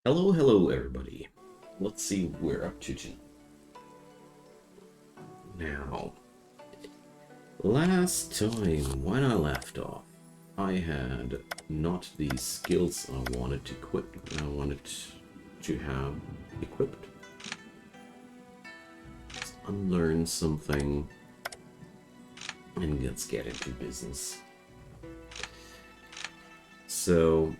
Hello, everybody. Let's see what we're up to tonight. Now, last time when I left off, I had not the skills I wanted to equip. I wanted to have equipped. Let's unlearn something and let's get into business. So,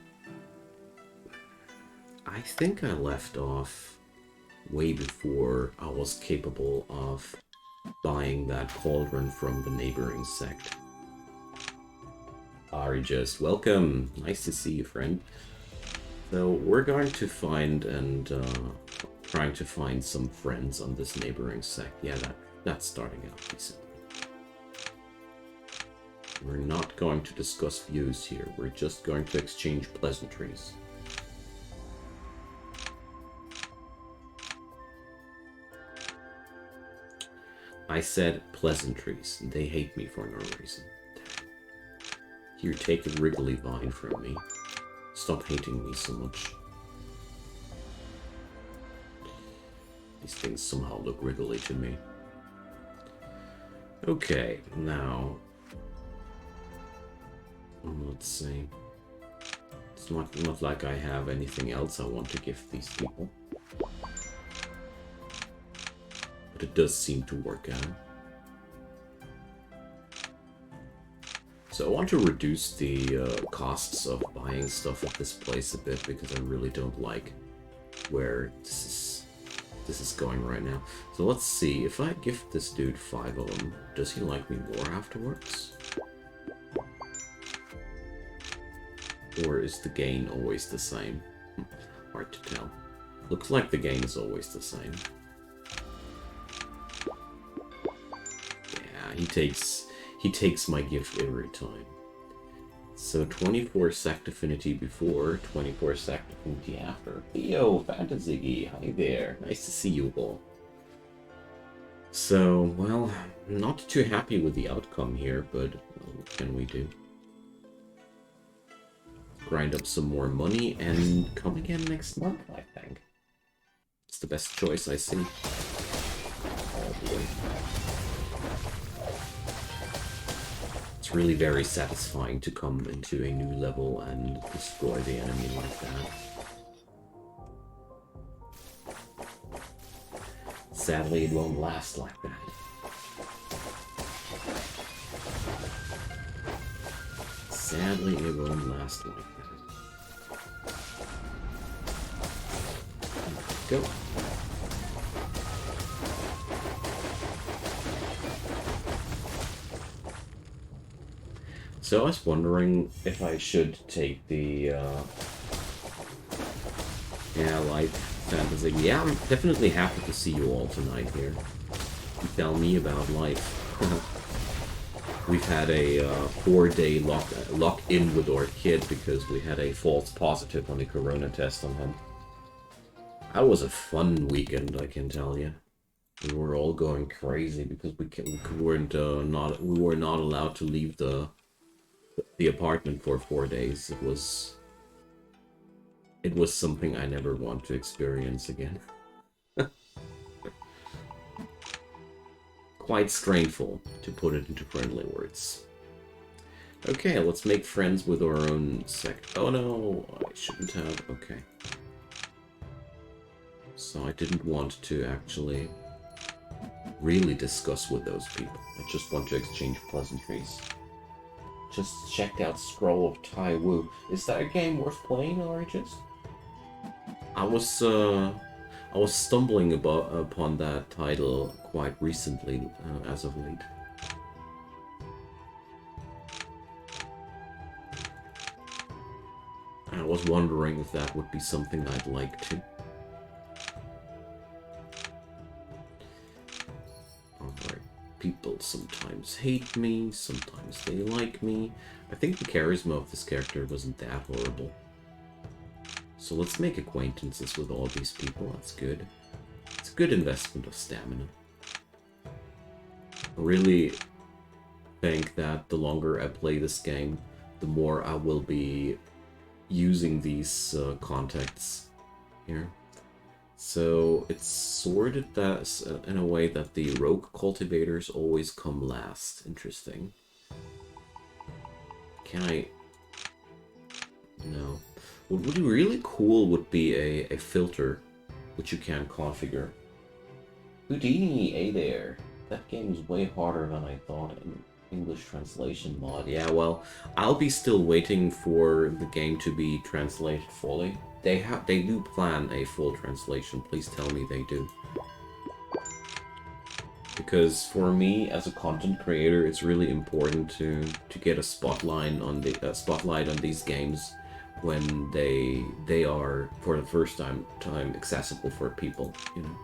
I think I left off way before I was capable of buying that cauldron from the neighboring sect. Just welcome. Nice to see you, friend. So we're going to find and trying to find some friends on this neighboring sect. Yeah, that's starting out decent. We're not going to discuss views here. We're just going to exchange pleasantries. I said pleasantries. They hate me for no reason. Here, take a wriggly vine from me. Stop hating me so much. These things somehow look wriggly to me. Okay, now... let's see. It's not like I have anything else I want to give these people. But it does seem to work out. So I want to reduce the costs of buying stuff at this place a bit because I really don't like where this is going right now. So let's see, if I give this dude 5 of them, does he like me more afterwards? Or is the gain always the same? Hard to tell. Looks like the gain is always the same. Yeah, he takes my gift every time. So 24 sect affinity before, 24 sect affinity after. Yo, Fantasy, hi there. Nice to see you all. So, well, not too happy with the outcome here, but what can we do? Grind up some more money and come again next month, I think. It's the best choice I see. Oh boy. It's really very satisfying to come into a new level and destroy the enemy like that. Sadly, it won't last like that. Sadly, it won't last like that. Go. So I was wondering if I should take the, life fantasy. Yeah, I'm definitely happy to see you all tonight here. You tell me about life. We've had a 4-day lock-in with our kid because we had a false positive on the corona test on him. That was a fun weekend, I can tell you. We were all going crazy because we were not allowed to leave the apartment for 4 days. It was something I never want to experience again. Quite strainful, to put it into friendly words. Okay, let's make friends with our own sect. Oh no, I shouldn't have. Okay. So I didn't want to actually really discuss with those people. I just want to exchange pleasantries. Just checked out Scroll of Tai Wu. Is that a game worth playing, or just? I was stumbling upon that title quite recently, as of late. I was wondering if that would be something I'd like to. Alright. People sometimes hate me, sometimes they like me. I think the charisma of this character wasn't that horrible. So let's make acquaintances with all these people, that's good. It's a good investment of stamina. I really think that the longer I play this game, the more I will be using these contacts here. So it's sorted that in a way that the rogue cultivators always come last. Interesting. Can I... No. What would be really cool would be a filter, which you can configure. Houdini, hey there. That game is way harder than I thought in English translation mod. Yeah, well, I'll be still waiting for the game to be translated fully. They do plan a full translation. Please tell me they do. Because for me, as a content creator, it's really important to get a spotlight on these games when they are for the first time accessible for people. You know.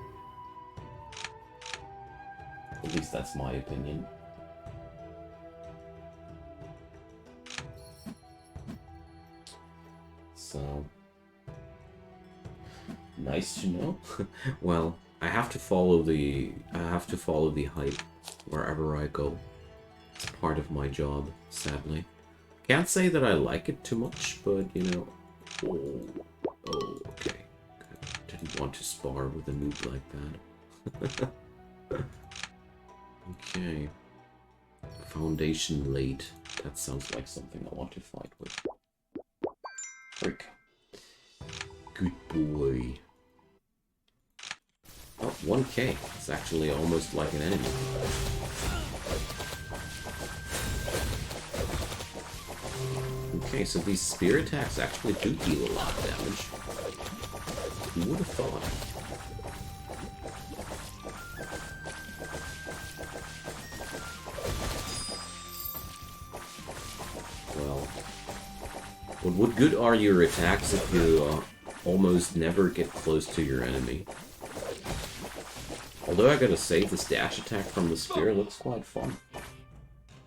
At least that's my opinion. So nice to know. Well, I have to follow the hype wherever I go. It's part of my job, sadly. Can't say that I like it too much, but you know. Oh, okay. Didn't want to spar with a noob like that. Okay. Foundation late. That sounds like something I want to fight with. Frick. Good boy. Oh, 1k. It's actually almost like an enemy. Okay, so these spear attacks actually do deal a lot of damage. Who would have thought? Well, what good are your attacks if you almost never get close to your enemy? Although I gotta say, this dash attack from the spear looks quite fun.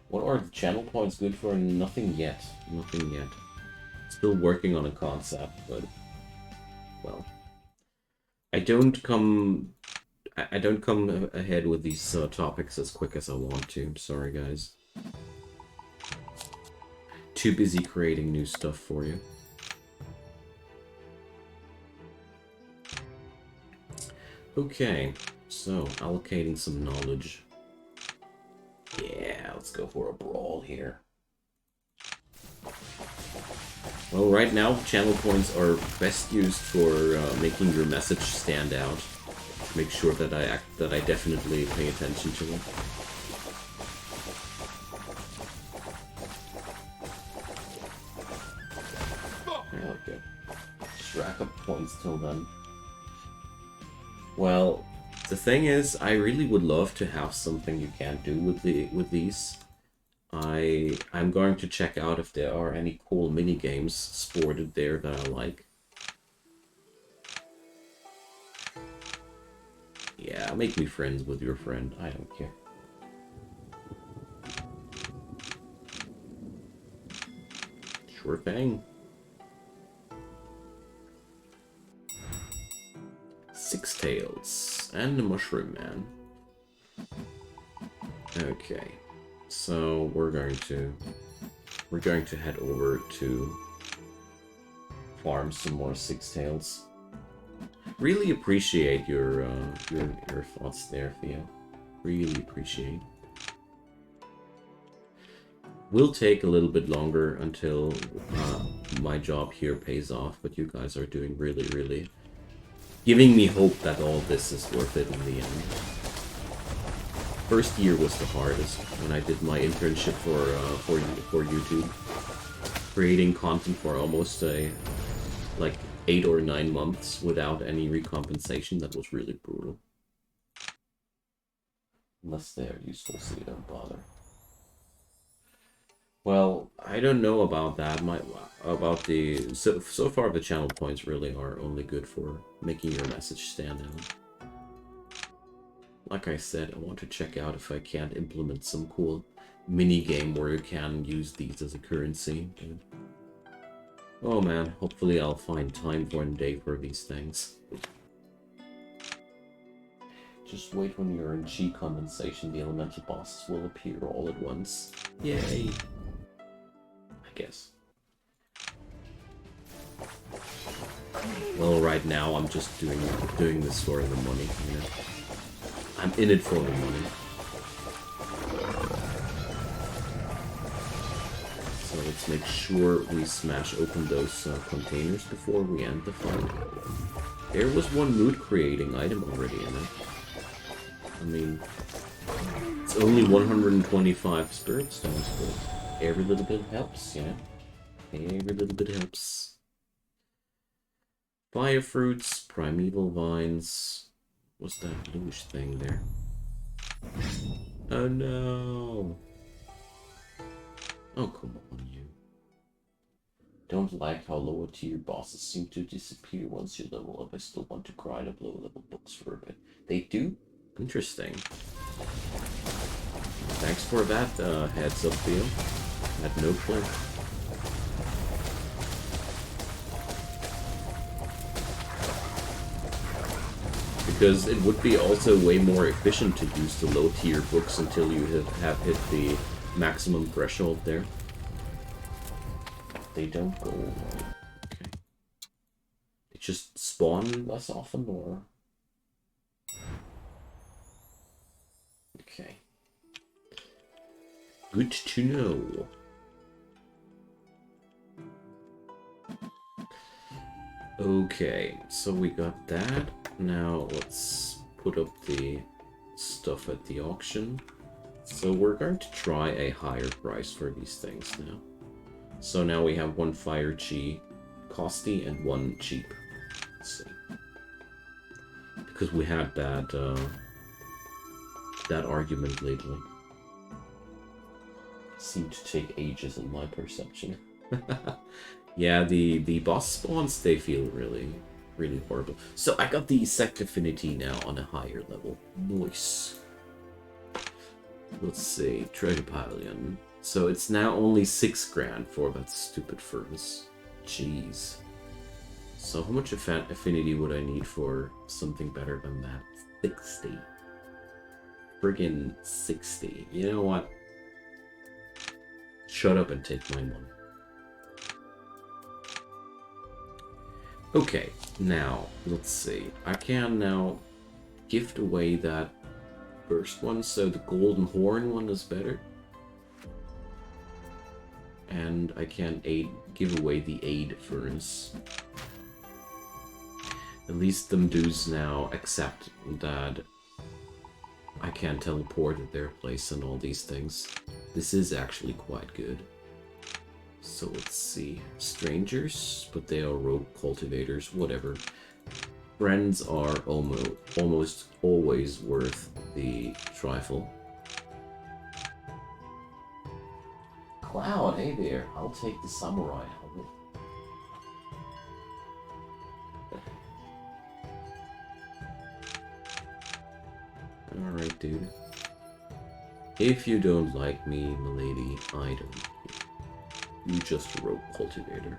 What are the channel points good for? Nothing yet. Nothing yet. Still working on a concept, but... Well... I don't come ahead with these topics as quick as I want to. I'm sorry, guys. Too busy creating new stuff for you. Okay, so allocating some knowledge. Yeah, let's go for a brawl here. Well, right now, channel points are best used for making your message stand out. Make sure that I definitely pay attention to it. Okay. Just rack up points till then. Well, the thing is, I really would love to have something you can do with these. I'm going to check out if there are any cool mini games sported there that I like. Yeah, make me friends with your friend. I don't care. Sure thing. 6 tails and the mushroom man. Okay. So we're going to head over to farm some more 6 tails. Really appreciate your thoughts there, Theo. Really appreciate. Will take a little bit longer until my job here pays off, but you guys are doing really giving me hope that all this is worth it in the end. First year was the hardest when I did my internship for YouTube, creating content for almost like 8 or 9 months without any recompensation. That was really brutal. Unless they're useful, so you don't bother. Well, I don't know about that. So far the channel points really are only good for making your message stand out. Like I said, I want to check out if I can't implement some cool mini game where you can use these as a currency. Oh man, hopefully I'll find time one day for these things. Just wait when you're in Chi condensation, the elemental bosses will appear all at once. Yay! I guess. Well, right now I'm just doing this for the money, you know. I'm in it for the money. So let's make sure we smash open those containers before we end the fight. There was one mood creating item already in it. I mean, it's only 125 spirit stones, but every little bit helps, you know? Every little bit helps. Fire fruits, primeval vines. What's that bluish thing there? Oh no! Oh, come on, you. Don't like how lower tier bosses seem to disappear once you level up. I still want to grind up low level books for a bit. They do? Interesting. Thanks for that heads up, Theo. Had no clue. Because it would be also way more efficient to use the low tier books until you have hit the maximum threshold there. They don't go away. Okay. They just spawn less often, or? Okay. Good to know. Okay, so we got that. Now let's put up the stuff at the auction. So we're going to try a higher price for these things now. So now we have one fire chi costly and one cheap. Let's see. Because we had that that argument lately. Seemed to take ages in my perception. Yeah, the boss spawns, they feel really horrible. So I got the sect affinity now on a higher level. Nice. Let's see, treasure pavilion. So it's now only 6 grand for that stupid furnace. Jeez. So how much affinity would I need for something better than that? 60. Friggin' 60. You know what? Shut up and take my money. Okay, now, let's see. I can now gift away that first one, so the golden horn one is better. And I can give away the aid furnace. At least them dudes now accept that I can teleport at their place and all these things. This is actually quite good. So let's see. Strangers, but they are rogue cultivators, whatever. Friends are almost always worth the trifle. Cloud, hey there. I'll take the samurai helmet. Alright, dude. If you don't like me, milady, I don't. You just a rogue cultivator.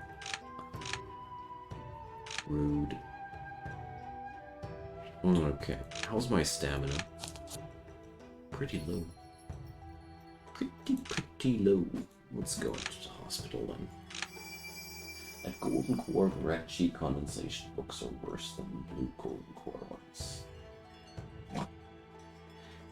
Rude. Okay, how's my stamina? Pretty low. Pretty low. Let's go into the hospital then. At golden core, red cheek condensation books are worse than blue golden core ones.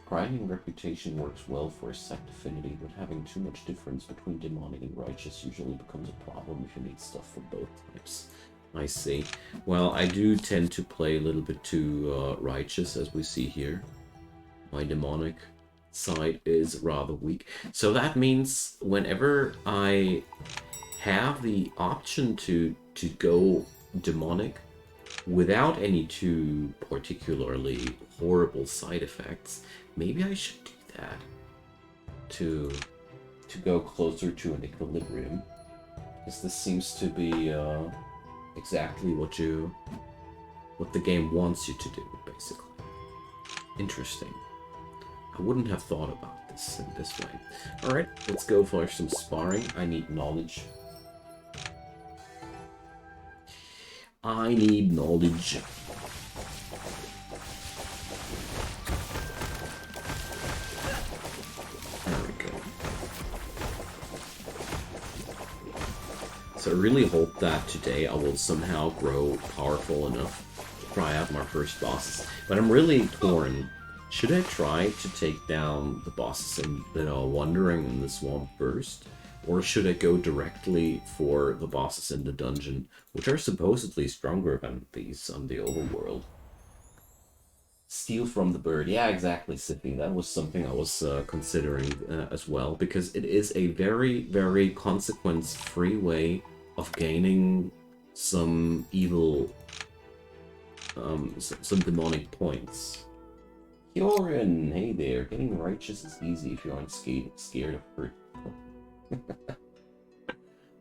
Grinding reputation works well for a sect affinity, but having too much difference between demonic and righteous usually becomes a problem if you need stuff for both types. I see. Well, I do tend to play a little bit too righteous, as we see here. My demonic side is rather weak. So that means whenever I have the option to go demonic without any too particularly horrible side effects, maybe I should do that to go closer to an equilibrium, because this seems to be exactly what the game wants you to do, basically. Interesting. I wouldn't have thought about this in this way. Alright, let's go for some sparring. I need knowledge. I need knowledge. There we go. So really hope that today I will somehow grow powerful enough to try out my first bosses. But I'm really torn. Should I try to take down the bosses that are wandering in the swamp first? Or should I go directly for the bosses in the dungeon, which are supposedly stronger than these on the overworld? Steal from the bird. Yeah, exactly, Sippy. That was something I was considering as well, because it is a very, very consequence-free way of gaining some evil, some demonic points. Kyorin, hey there. Getting righteous is easy if you aren't scared of hurt.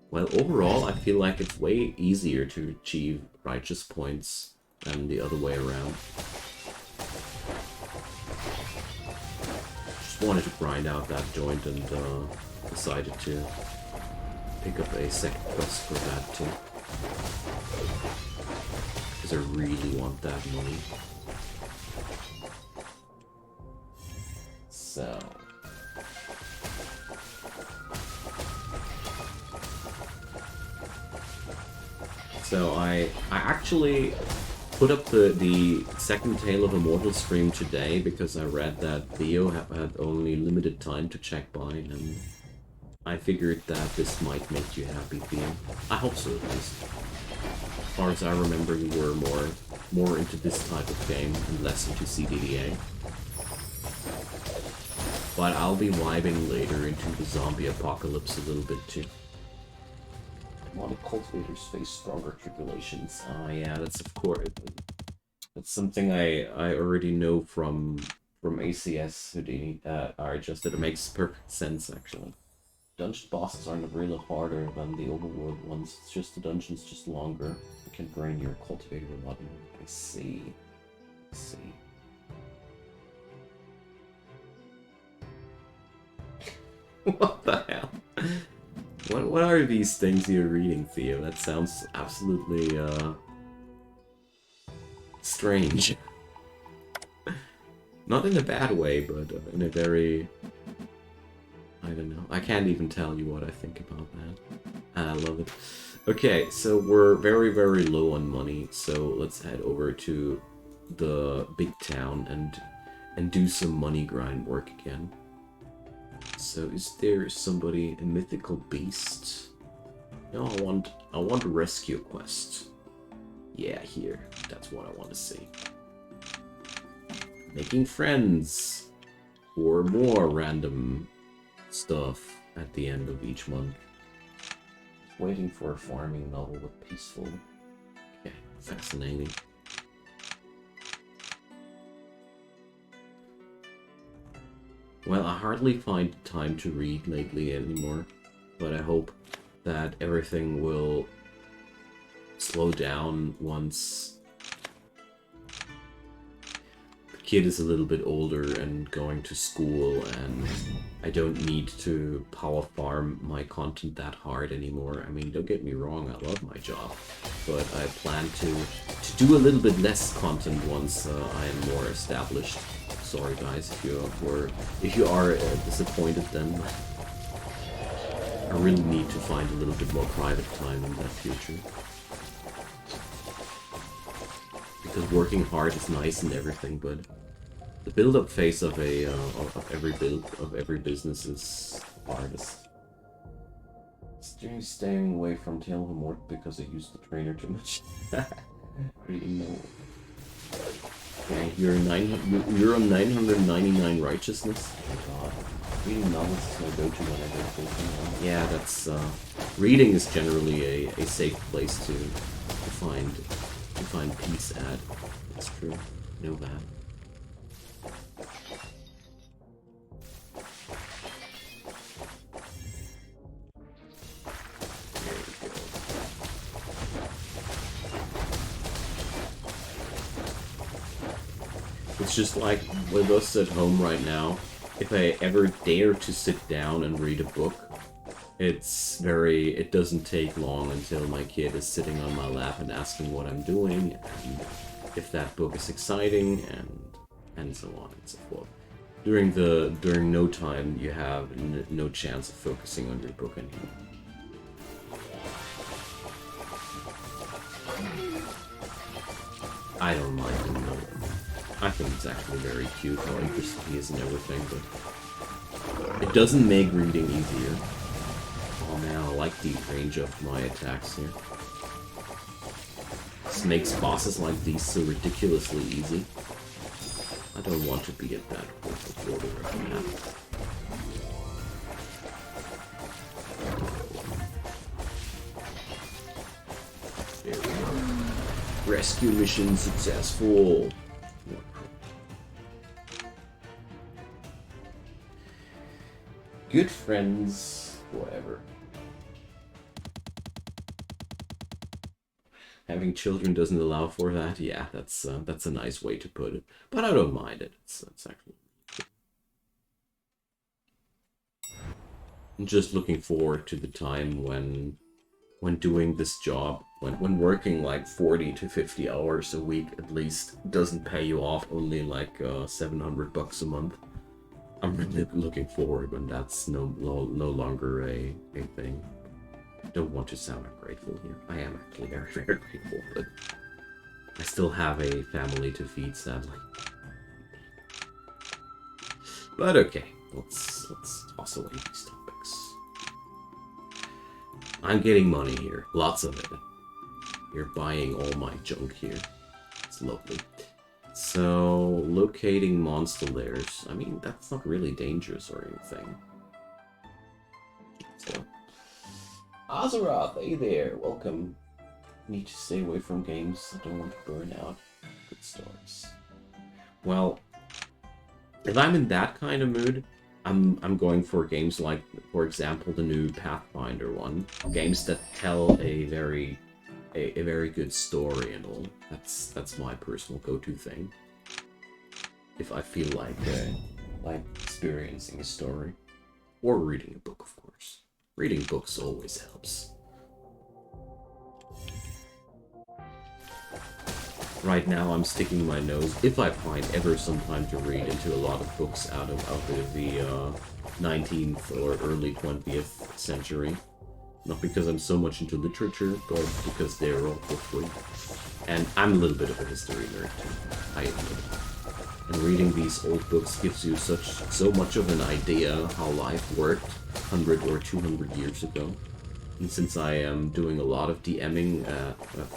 Well, overall, I feel like it's way easier to achieve righteous points than the other way around. Just wanted to grind out that joint and decided to pick up a second quest for that too. Because I really want that money. So I actually put up the second Tale of Immortal stream today because I read that Theo had only limited time to check by, and I figured that this might make you happy, Theo. I hope so, at least. As far as I remember, you were more into this type of game and less into CDDA. But I'll be vibing later into the zombie apocalypse a little bit too. A lot of cultivators face stronger tribulations. Oh yeah, that's of course. That's something I already know from ACS Houdini. Just that it makes perfect sense actually. Dungeon bosses aren't really harder than the overworld ones. It's just the dungeon's just longer. You can burn your cultivator a lot more. I see. I see. What the hell? What are these things you're reading, Theo? That sounds absolutely, strange. Not in a bad way, but in a very... I don't know. I can't even tell you what I think about that. I love it. Okay, so we're very, very low on money, so let's head over to the big town and do some money grind work again. So is there somebody, a mythical beast? No, I want a rescue quest. Yeah, here. That's what I want to see. Making friends. Or more random stuff at the end of each month. Waiting for a farming novel with peaceful. Okay, fascinating. Well, I hardly find time to read lately anymore, but I hope that everything will slow down once the kid is a little bit older and going to school, and I don't need to power farm my content that hard anymore. I mean, don't get me wrong, I love my job, but I plan to do a little bit less content once I am more established. Sorry guys if you are disappointed then. I really need to find a little bit more private time in that future. Because working hard is nice and everything, but the build-up phase of every business is hardest. Staying away from Tale of Immortal because I used the trainer too much. Really no. Okay, you're on 999 righteousness. Oh my god. Reading novels is my go-to whenever I'm thinking. Yeah, that's reading is generally a safe place to find peace at. That's true. I know that. It's just like with us at home right now, if I ever dare to sit down and read a book, it doesn't take long until my kid is sitting on my lap and asking what I'm doing, and if that book is exciting, and so on and so forth. During no time, you have no chance of focusing on your book anymore. I don't mind him, no. I think it's actually very cute how interested he is in everything, but it doesn't make reading easier. Oh man, I like the range of my attacks here. This makes bosses like these so ridiculously easy. I don't want to be at that order of that. There we go. Rescue mission successful. Good friends, whatever. Having children doesn't allow for that. Yeah, that's a nice way to put it. But I don't mind it. It's actually. I'm just looking forward to the time when doing this job, when working like 40 to 50 hours a week at least doesn't pay you off only like $700 a month. I'm really looking forward when that's no longer a thing. I don't want to sound ungrateful here. I am actually very, very grateful, but I still have a family to feed, sadly. But okay, let's toss away these topics. I'm getting money here, lots of it. You're buying all my junk here. It's lovely. So, locating monster lairs. I mean, that's not really dangerous or anything. So, Azeroth, hey there, welcome. Need to stay away from games I don't want to burn out. Good starts. Well, if I'm in that kind of mood, I'm going for games like, for example, the new Pathfinder one. Games that tell a very good story and all. That's my personal go-to thing. If I feel like experiencing a story. Or reading a book, of course. Reading books always helps. Right now I'm sticking my nose, if I find ever some time to read, into a lot of books out of the 19th or early 20th century. Not because I'm so much into literature, but because they're all for free. And I'm a little bit of a history nerd too, I admit. And reading these old books gives you so much of an idea how life worked 100 or 200 years ago. And since I am doing a lot of DMing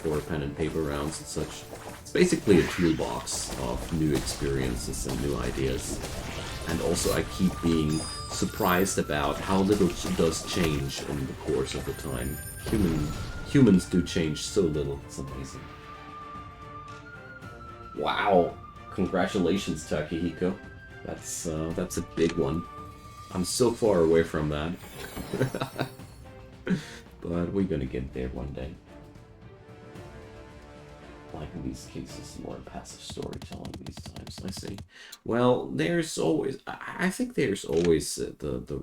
for pen and paper rounds and such, it's basically a toolbox of new experiences and new ideas. And also I keep being surprised about how little does change in the course of the time. Humans do change so little, it's amazing. Wow! Congratulations, Takehiko. That's a big one. I'm so far away from that. But we're gonna get there one day. Like in these cases, more passive storytelling these times, I see. Well, there's always, I think there's always the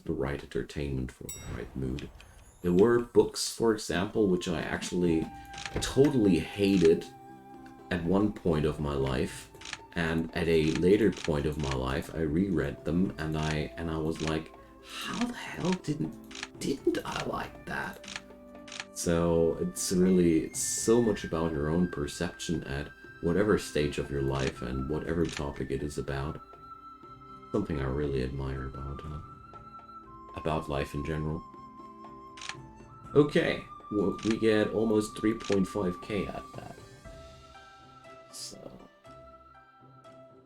right entertainment for the right mood. There were books, for example, which I actually totally hated at one point of my life, and at a later point of my life, I reread them, and I was like, how the hell didn't I like that? So it's really so much about your own perception at whatever stage of your life and whatever topic it is about. Something I really admire about life in general. Okay, well, we get almost 3.5k at that. So,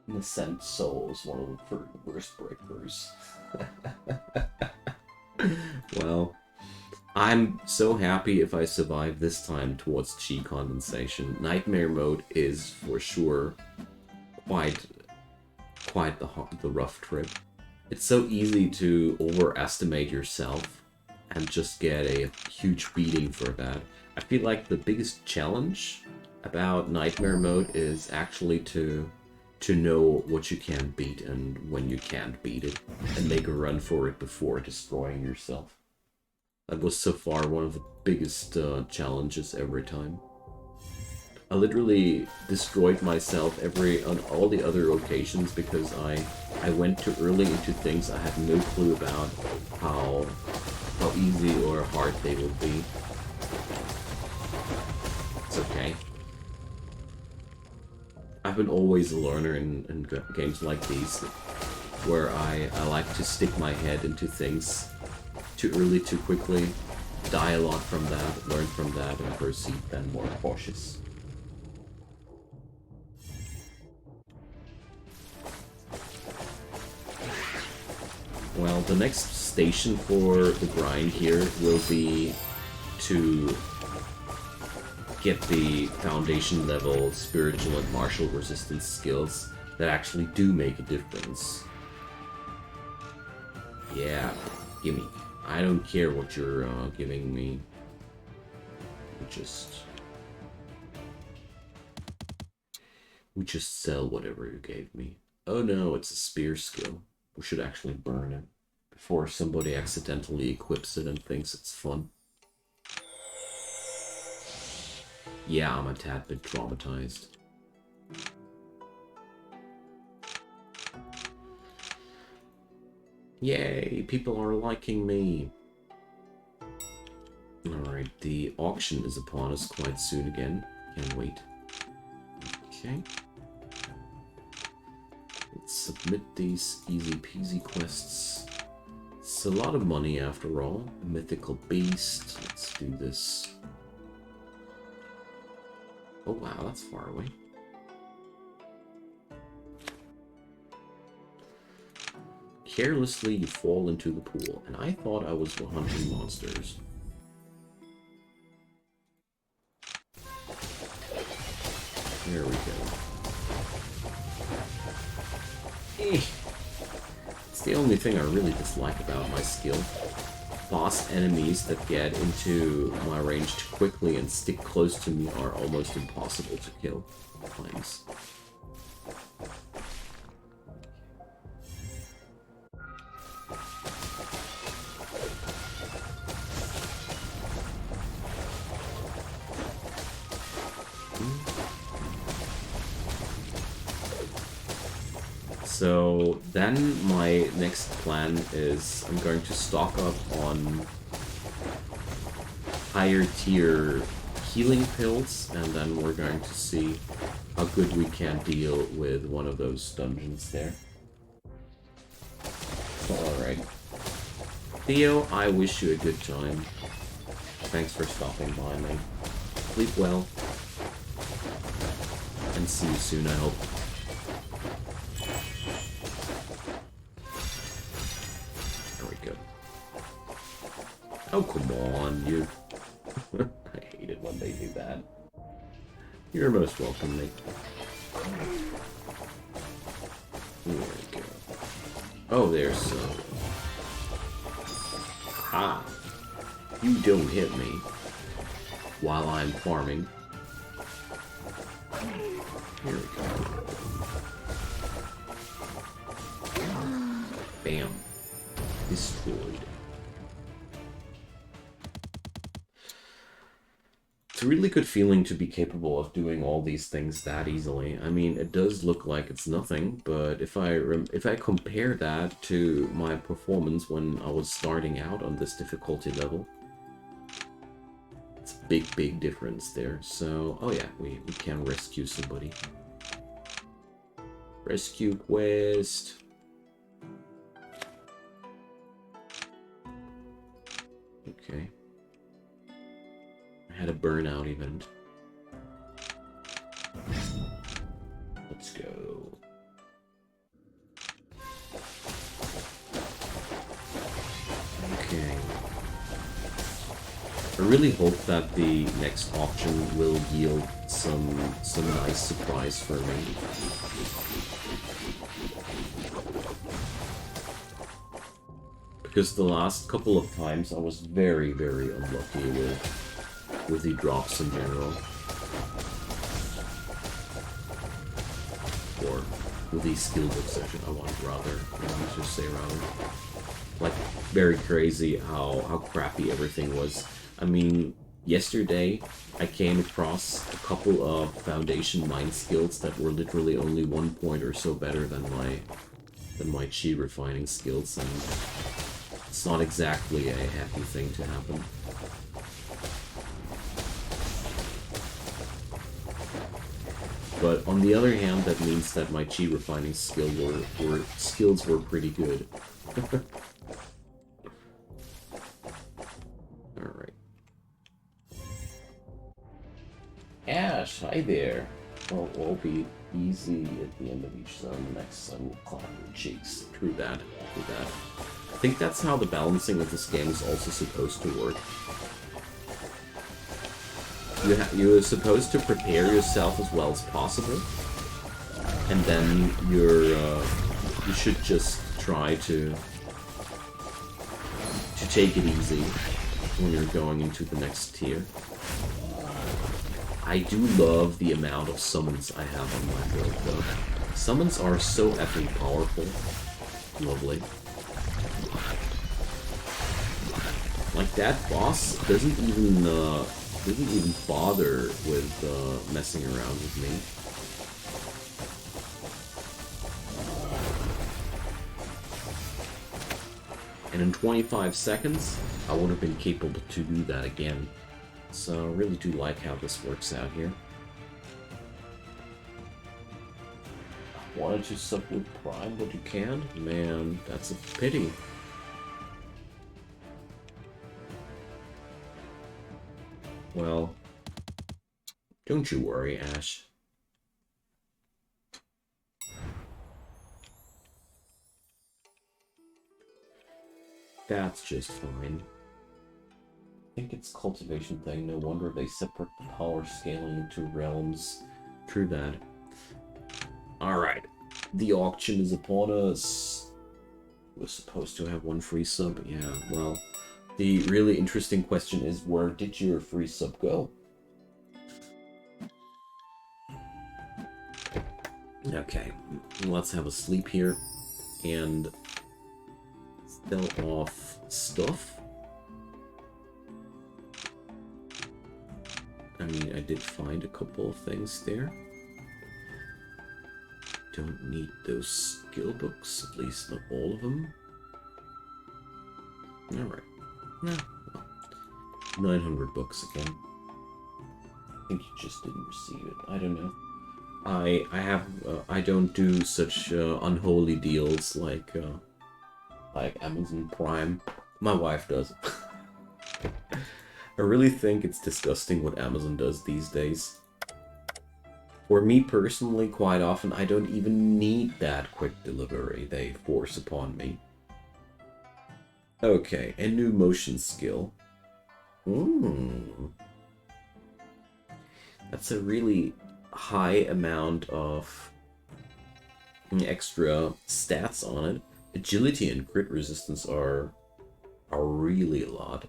Nascent Soul is one of the worst breakers. Well, I'm so happy if I survive this time towards chi condensation. Nightmare mode is for sure quite the rough trip. It's so easy to overestimate yourself and just get a huge beating for that. I feel like the biggest challenge about nightmare mode is actually to know what you can beat and when you can't beat it, and make a run for it before destroying yourself. That was so far one of the biggest challenges every time. I literally destroyed myself on all the other occasions because I went too early into things I had no clue about how easy or hard they would be. It's okay. I've been always a learner in games like these, where I like to stick my head into things too early, too quickly, die a lot from that, learn from that, and proceed then more cautious. Well, the next station for the grind here will be to get the foundation level spiritual and martial resistance skills that actually do make a difference. Yeah, gimme. I don't care what you're giving me. We just sell whatever you gave me. Oh no, it's a spear skill. We should actually burn it before somebody accidentally equips it and thinks it's fun. Yeah, I'm a tad bit traumatized. Yay, people are liking me. Alright, the auction is upon us quite soon again. Can't wait. Okay. Let's submit these easy peasy quests. It's a lot of money after all. A mythical beast. Let's do this. Oh wow, that's far away. Carelessly you fall into the pool, and I thought I was hunting monsters. There we go. It's the only thing I really dislike about my skill. Boss enemies that get into my range too quickly and stick close to me are almost impossible to kill at times. So then my next plan is I'm going to stock up on higher tier healing pills, and then we're going to see how good we can deal with one of those dungeons there. Alright. Theo, I wish you a good time. Thanks for stopping by me. Sleep well. And see you soon, I hope. Oh, come on, you... I hate it when they do that. You're most welcome, Nick. There we go. Oh, there's some... Ha! You don't hit me while I'm farming. Here we go. Bam. Destroyed. It's a really good feeling to be capable of doing all these things that easily. I mean, it does look like it's nothing, but if I compare that to my performance when I was starting out on this difficulty level, it's a big difference there. So, oh yeah, we can rescue somebody. Rescue quest. Okay. I had a burnout event. Let's go. Okay. I really hope that the next auction will yield some nice surprise for me. Because the last couple of times I was very unlucky with the drops in general. Or with the skill book section, I want rather. Let me just say rather. Like, very crazy how crappy everything was. I mean, yesterday I came across a couple of foundation mine skills that were literally only 1 point or so better than my chi refining skills, and it's not exactly a happy thing to happen. But on the other hand, that means that my chi refining skills were pretty good. Alright. Ash, hi there. Well, we'll be easy at the end of each zone. The next zone will clap your cheeks. True that. True that. I think that's how the balancing of this game is also supposed to work. You're supposed to prepare yourself as well as possible, and then you should just try to take it easy when you're going into the next tier. I do love the amount of summons I have on my build, though. Summons are so effing powerful. Lovely. Like, that boss doesn't even bother with messing around with me. And in 25 seconds, I would have been capable to do that again. So I really do like how this works out here. I wanted to sub with Prime, but you can't? Man, that's a pity. Well, don't you worry, Ash. That's just fine. I think it's cultivation thing. No wonder they separate the power scaling into realms. True that. Alright. The auction is upon us. We're supposed to have one free sub. Yeah, well, the really interesting question is, where did your free sub go? Okay, let's have a sleep here and sell off stuff. I mean, I did find a couple of things there. Don't need those skill books, at least not all of them. Alright. No, well, 900 books again. I think you just didn't receive it. I don't know. I don't do such unholy deals like Amazon Prime. My wife does. I really think it's disgusting what Amazon does these days. For me personally, quite often, I don't even need that quick delivery they force upon me. Okay, a new motion skill. That's a really high amount of extra stats on it. Agility and crit resistance are really a lot.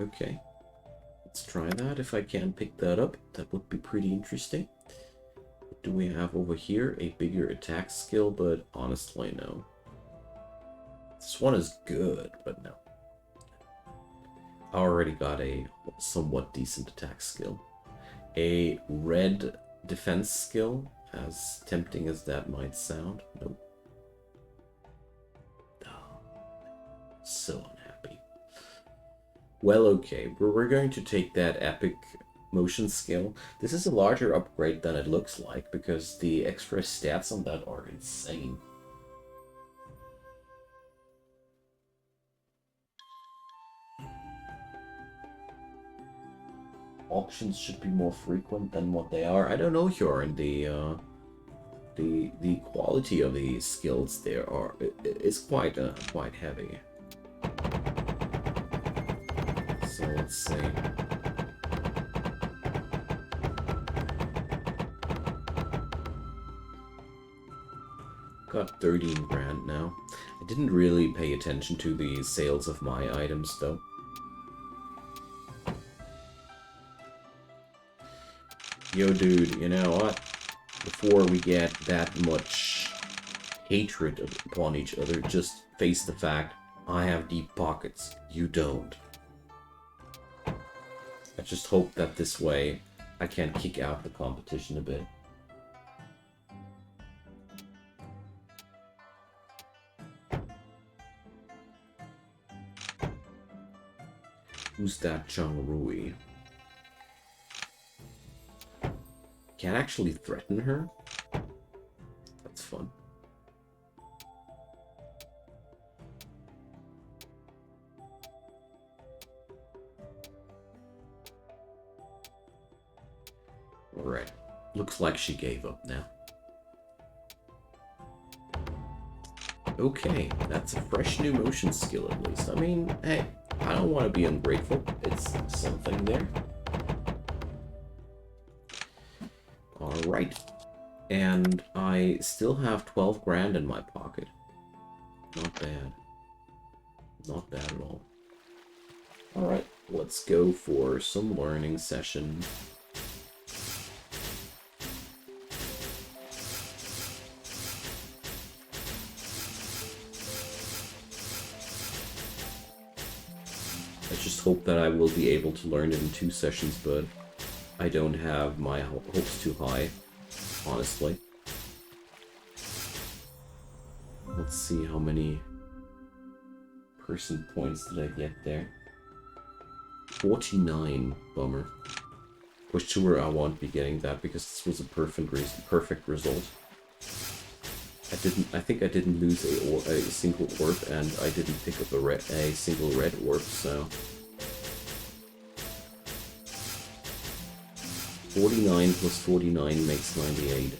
Okay, let's try that. If I can pick that up, that would be pretty interesting. What do we have over here? A bigger attack skill, but honestly, no. This one is good, but no. I already got a somewhat decent attack skill. A red defense skill, as tempting as that might sound. Nope. Oh, so unhappy. Well, okay, we're going to take that epic motion skill. This is a larger upgrade than it looks like, because the extra stats on that are insane. Auctions should be more frequent than what they are. I don't know, Hjorin. The quality of the skills there is quite heavy. So let's see. Got 13 grand now. I didn't really pay attention to the sales of my items though. Yo, dude, you know what? Before we get that much hatred upon each other, just face the fact, I have deep pockets. You don't. I just hope that this way I can kick out the competition a bit. Who's that Chang Rui? can't actually threaten her. That's fun. Alright. Looks like she gave up now. Okay, that's a fresh new motion skill at least. I mean, hey, I don't want to be ungrateful. It's something there. Alright. And I still have 12 grand in my pocket. Not bad. Not bad at all. Alright, let's go for some learning session. I just hope that I will be able to learn it in 2 sessions, but I don't have my hopes too high, honestly. Let's see how many person points did I get there. 49, bummer. For sure I won't be getting that because this was a perfect result. I think I didn't lose a single orb, and I didn't pick up a single red orb, so 49 plus 49 makes 98.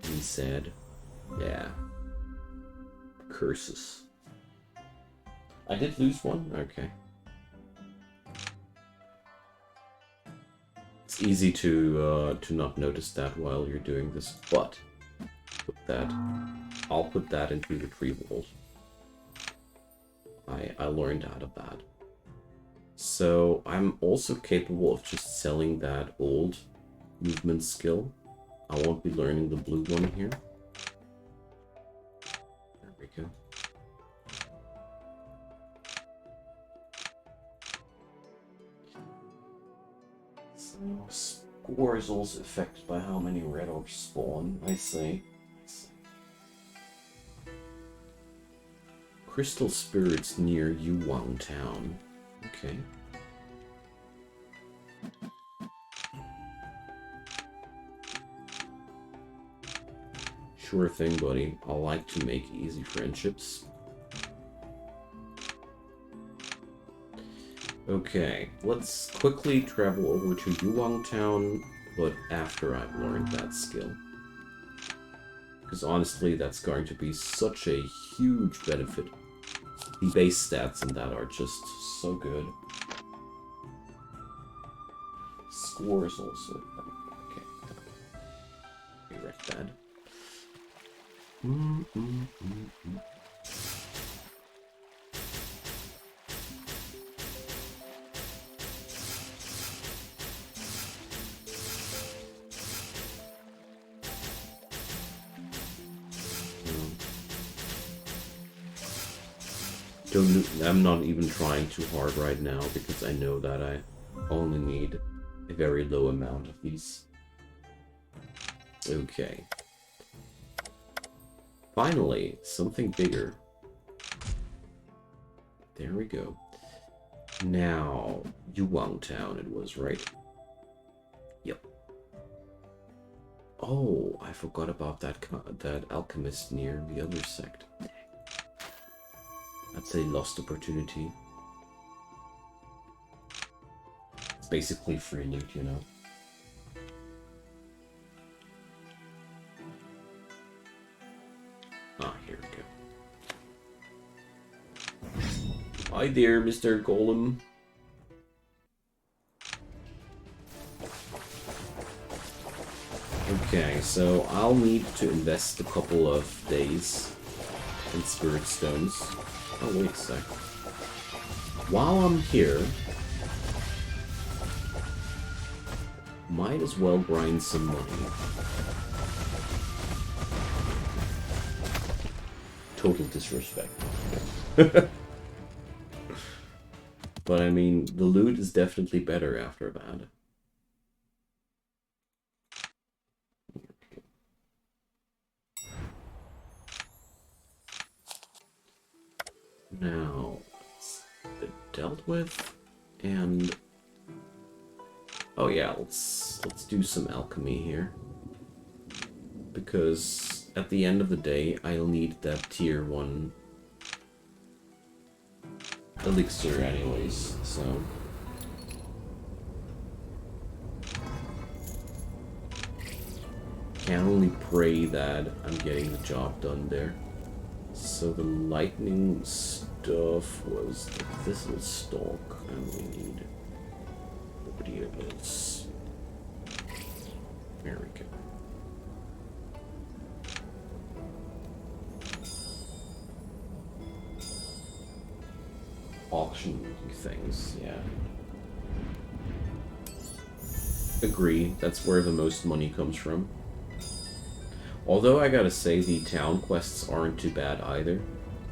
He said, yeah. Curses. I did lose one? Okay. It's easy to not notice that while you're doing this, but I'll put that into retrieval. I learned out of that. So I'm also capable of just selling that old movement skill. I won't be learning the blue one here. There we go. So score is also affected by how many red orbs spawn, I see. Crystal spirits near Yuwang Town. Okay. Sure thing, buddy. I like to make easy friendships. Okay, let's quickly travel over to Yuwang Town, but after I've learned that skill. Because honestly, that's going to be such a huge benefit. The base stats in that are just so good. Scores also. Okay. Redirect that. I'm not even trying too hard right now because I know that I only need a very low amount of these. Okay. Finally, something bigger. There we go. Now, Yuwang Town it was, right? Yep. Oh, I forgot about that alchemist near the other sect. That's a lost opportunity. It's basically free loot, you know. Ah, here we go. Hi there, Mr. Golem. Okay, so I'll need to invest a couple of days in Spirit Stones. Oh, wait a sec. While I'm here, might as well grind some money. Total disrespect. But I mean, the loot is definitely better after that. Now, it's been dealt with, and Oh yeah, let's do some alchemy here. Because at the end of the day, I'll need that tier 1 elixir anyways, so... Can only pray that I'm getting the job done there. So the lightning stuff was the thistle stalk, and we need radiables. There we go. Auction things, yeah. Agree, that's where the most money comes from. Although I gotta say, the town quests aren't too bad either.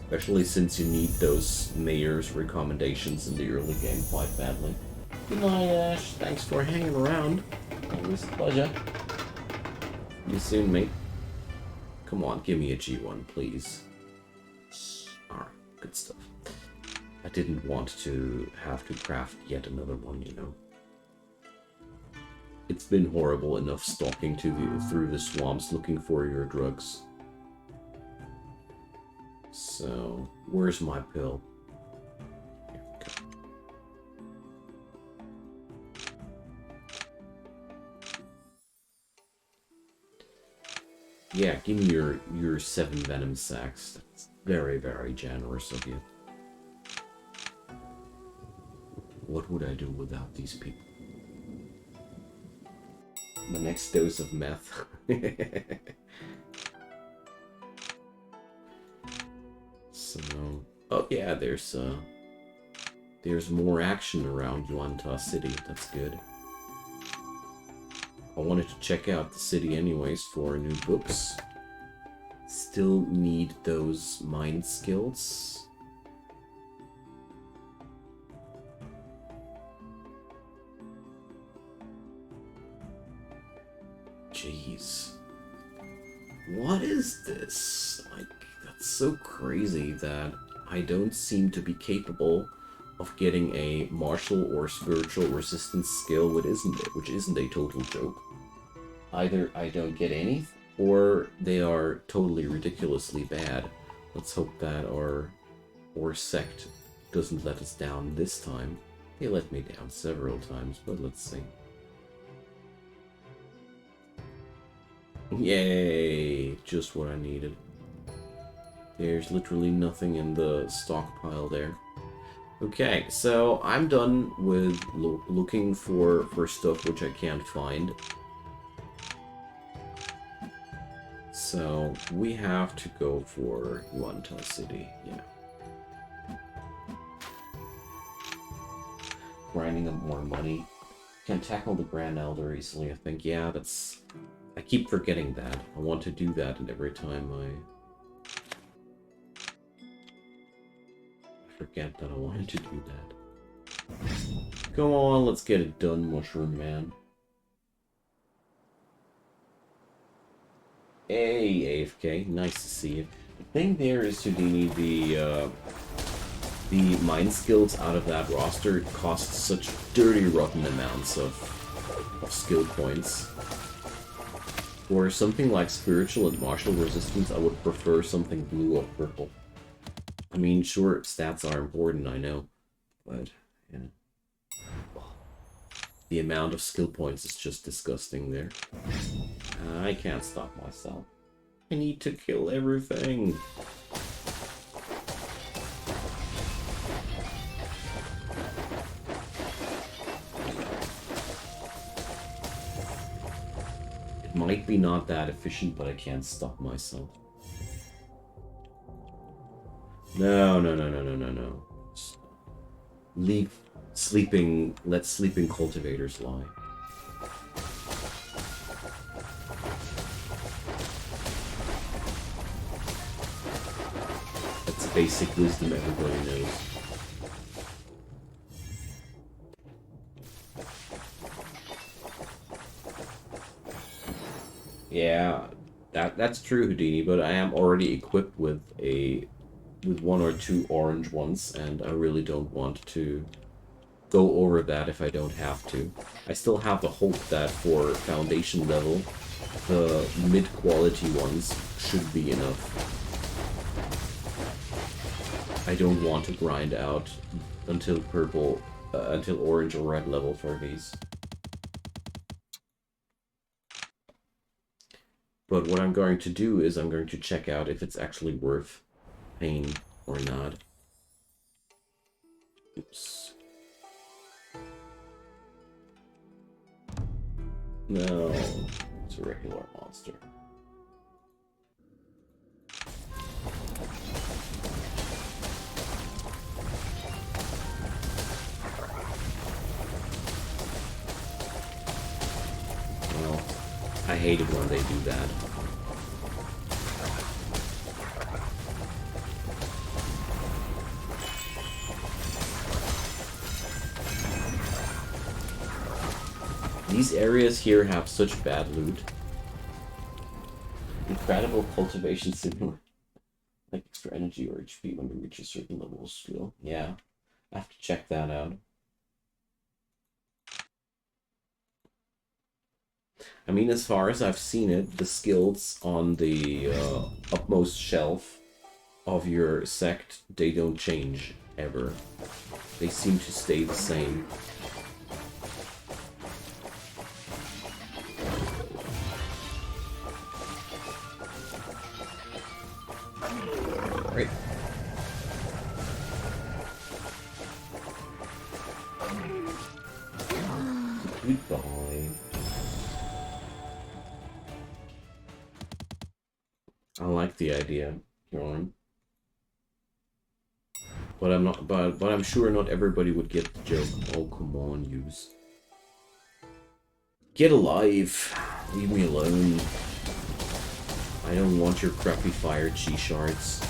Especially since you need those mayor's recommendations in the early game quite badly. Good night, Ash. Thanks for hanging around. Always a pleasure. See you soon, mate. Come on, give me a G1, please. Alright, good stuff. I didn't want to have to craft yet another one, you know. It's been horrible enough stalking through the swamps looking for your drugs. So, where's my pill? Here we go. Yeah, give me your 7 venom sacks. That's very, very generous of you. What would I do without these people? The next dose of meth. So, oh yeah, there's more action around Yuanta City. That's good. I wanted to check out the city anyways for new books. Still need those mind skills. Jeez. What is this? Like, that's so crazy that I don't seem to be capable of getting a martial or spiritual resistance skill, which isn't a total joke. Either I don't get any, or they are totally ridiculously bad. Let's hope that our sect doesn't let us down this time. They let me down several times, but let's see. Yay! Just what I needed. There's literally nothing in the stockpile there. Okay, so I'm done with looking for stuff which I can't find. So we have to go for Yuanta City, yeah. Grinding up more money. Can tackle the Grand Elder easily, I think. Yeah, that's... I keep forgetting that. I want to do that, and every time I forget that I wanted to do that. Come on, let's get it done, Mushroom Man. Hey, AFK. Nice to see you. The thing there is, Houdini, the mind skills out of that roster cost such dirty, rotten amounts of skill points. For something like spiritual and martial resistance, I would prefer something blue or purple. I mean, sure, stats are important, I know, but yeah. The amount of skill points is just disgusting there. I can't stop myself. I need to kill everything. It might be not that efficient, but I can't stop myself. No. Leave sleeping, let sleeping cultivators lie. That's basic wisdom everybody knows. Yeah, that's true, Houdini, but I am already equipped with one or two orange ones, and I really don't want to go over that if I don't have to. I still have the hope that for foundation level, the mid-quality ones should be enough. I don't want to grind out until purple, until orange or red level for these. But what I'm going to do is I'm going to check out if it's actually worth paying or not. Oops. No, it's a regular monster. Well, I hate it when they do that. These areas here have such bad loot. Incredible cultivation simulator. Like extra energy or HP when you reach a certain level of skill. Yeah, I have to check that out. I mean, as far as I've seen it, the skills on the upmost shelf of your sect, they don't change ever. They seem to stay the same. Right. Goodbye. I like the idea, Bjorn. But I'm sure not everybody would get the joke. Oh, come on, use. Get alive. Leave me alone. I don't want your crappy fire chi shards.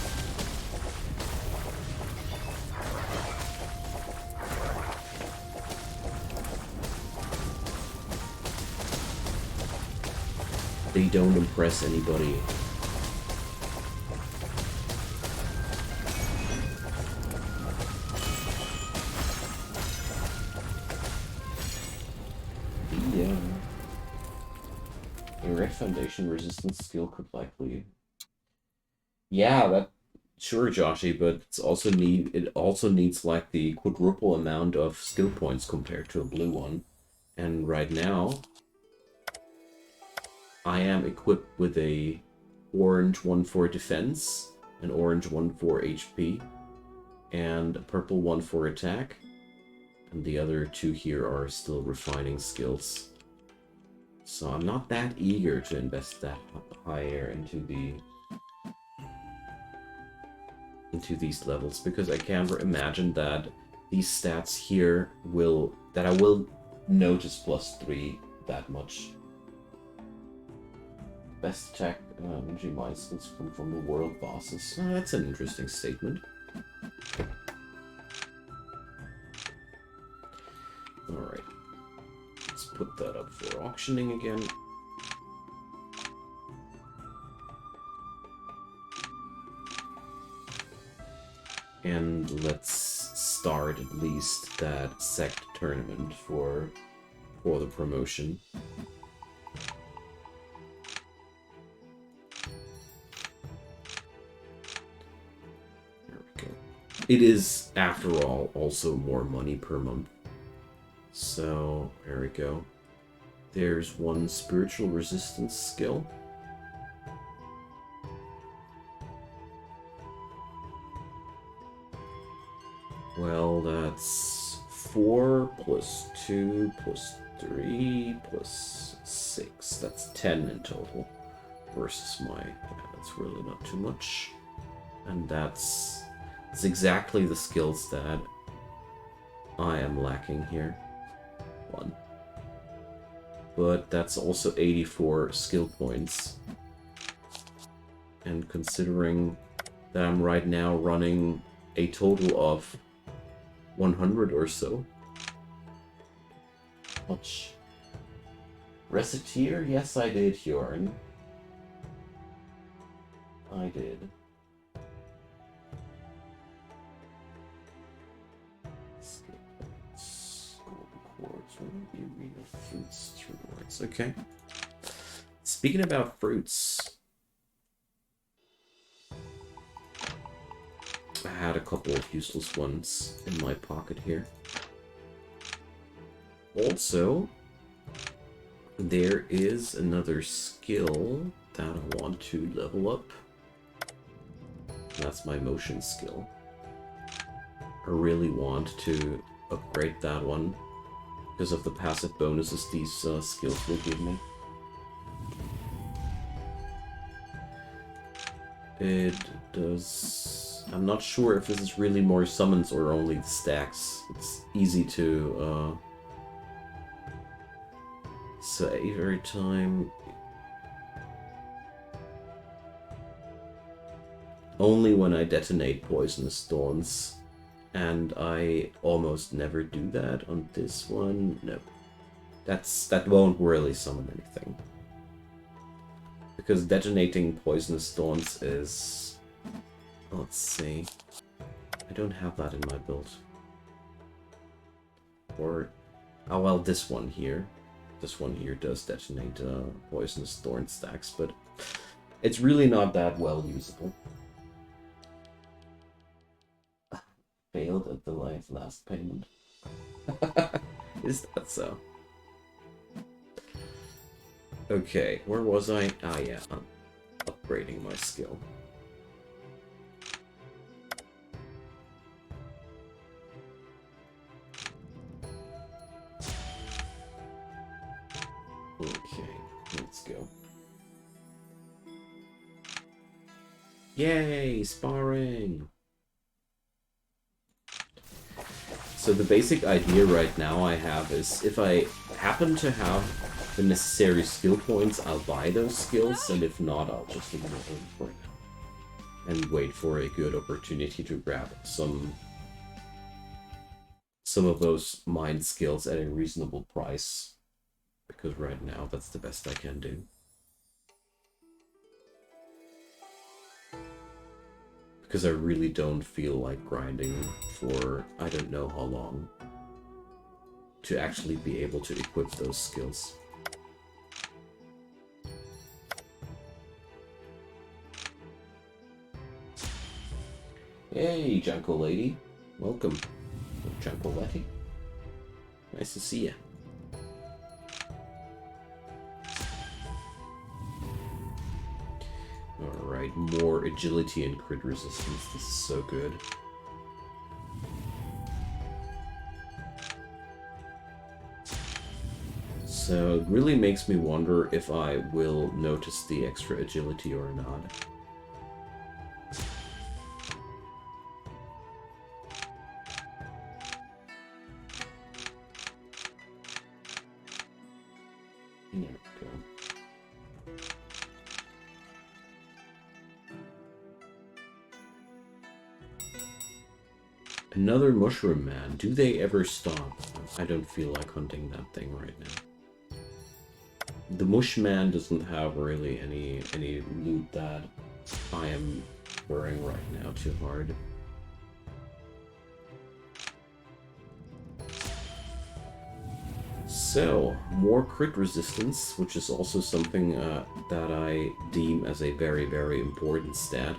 They don't impress anybody. Foundation resistance skill could likely. Yeah, that sure, Joshy, but it also needs like the quadruple amount of skill points compared to a blue one. And right now I am equipped with a orange one for defense, an orange one for HP, and a purple one for attack. And the other two here are still refining skills. So I'm not that eager to invest that higher into these levels, because I can't imagine that these stats here I will notice +3 that much. Best attack energy mine skills come from the world bosses. Oh, that's an interesting statement. Alright. Let's put that up for auctioning again. And let's start at least that sect tournament for the promotion. There we go. It is, after all, also more money per month. So, there we go. There's one spiritual resistance skill. Well, that's 4 plus 2 plus 3 plus 6. That's 10 in total. Versus that's really not too much. And that's exactly the skills that I am lacking here. 1. But that's also 84 skill points. And considering that I'm right now running a total of 100 or so. Much. Reciteer? Yes, I did, Hjorn. I did. Skill points. fruits, rewards. Okay. Speaking about fruits, I had a couple of useless ones in my pocket here. Also, there is another skill that I want to level up. That's my motion skill. I really want to upgrade that one because of the passive bonuses these skills will give me. It does... I'm not sure if this is really more summons or only stacks. It's easy to save every time. Only when I detonate poisonous thorns. And I almost never do that on this one. No. That won't really summon anything. Because detonating poisonous thorns is... Let's see. I don't have that in my build. Or... Oh well, this one here. This one here does detonate poisonous thorn stacks, but it's really not that well usable. Failed at the last payment. Is that so? Okay, where was I? Ah yeah, I'm upgrading my skill. Okay, let's go. Yay, sparring! So the basic idea right now I have is if I happen to have the necessary skill points, I'll buy those skills, and if not, I'll just ignore them for now. And wait for a good opportunity to grab some of those mind skills at a reasonable price. Because right now, that's the best I can do. Because I really don't feel like grinding for I don't know how long to actually be able to equip those skills. Hey, Jungle Lady. Welcome. Jungle Lady. Nice to see you. Alright, more agility and crit resistance. This is so good. So it really makes me wonder if I will notice the extra agility or not. There we go. Another mushroom man. Do they ever stop? I don't feel like hunting that thing right now. The mush man doesn't have really any loot that I am worrying right now too hard. So, more crit resistance, which is also something that I deem as a very, very important stat.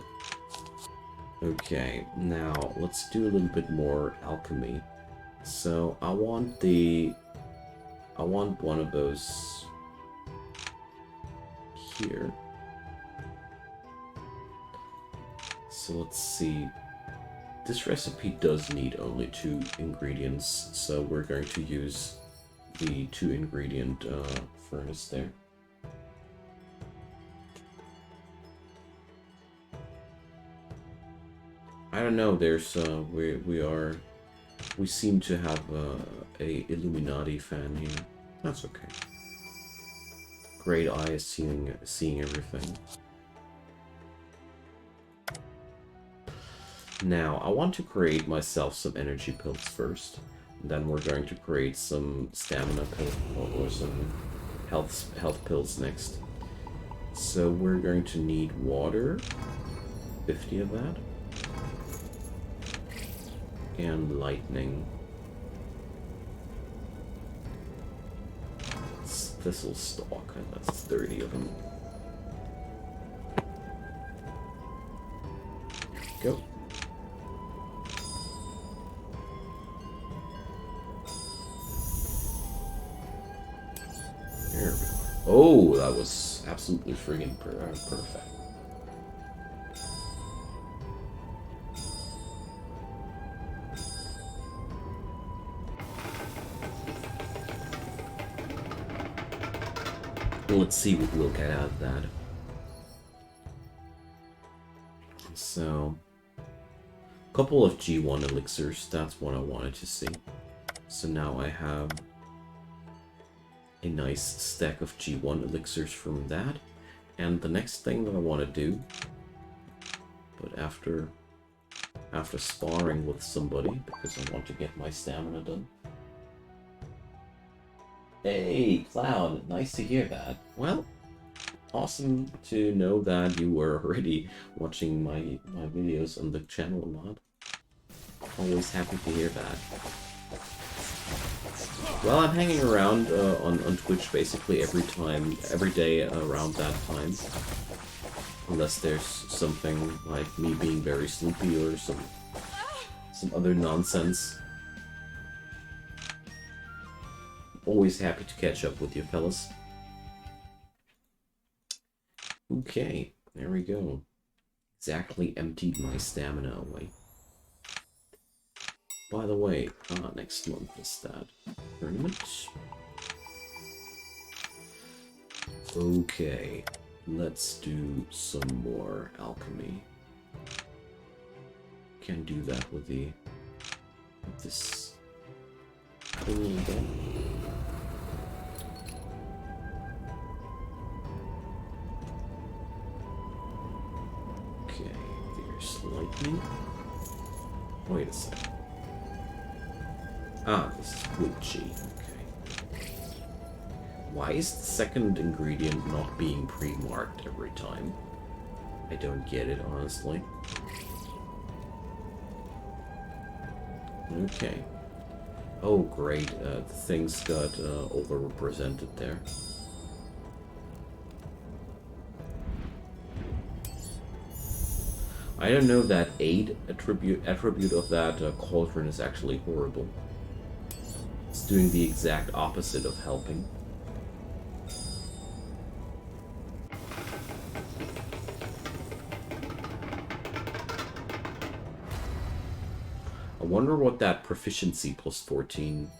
Okay, now let's do a little bit more alchemy. So I want one of those here. So let's see. This recipe does need only 2 ingredients, so we're going to use the 2 ingredient furnace there. I don't know, there's we seem to have a Illuminati fan here. That's okay. Great eye is seeing everything. Now, I want to create myself some energy pills first. And then we're going to create some stamina pills or some health pills next. So we're going to need water. 50 of that. And lightning. thistle stalk, and that's 30 of them. Go. There we go. Oh, that was absolutely friggin' perfect. Let's see what we'll get out of that. So, a couple of G1 elixirs, that's what I wanted to see. So now I have a nice stack of G1 elixirs from that. And the next thing that I want to do, but after sparring with somebody, because I want to get my stamina done. Hey, Cloud, nice to hear that. Well, awesome to know that you were already watching my videos on the channel a lot. Always happy to hear that. Well, I'm hanging around on Twitch basically every day around that time. Unless there's something like me being very sleepy or some other nonsense. Always happy to catch up with you, fellas. Okay, there we go. Exactly emptied my stamina away. By the way, next month is that tournament. Okay, let's do some more alchemy. Can do that with this thingy again. Okay, fierce lightning. Wait a second. Ah, this is Gucci. Okay. Why is the second ingredient not being pre-marked every time? I don't get it, honestly. Okay. Oh, great. The things got overrepresented there. I don't know that aid attribute of that cauldron is actually horrible. It's doing the exact opposite of helping. I wonder what that proficiency plus 14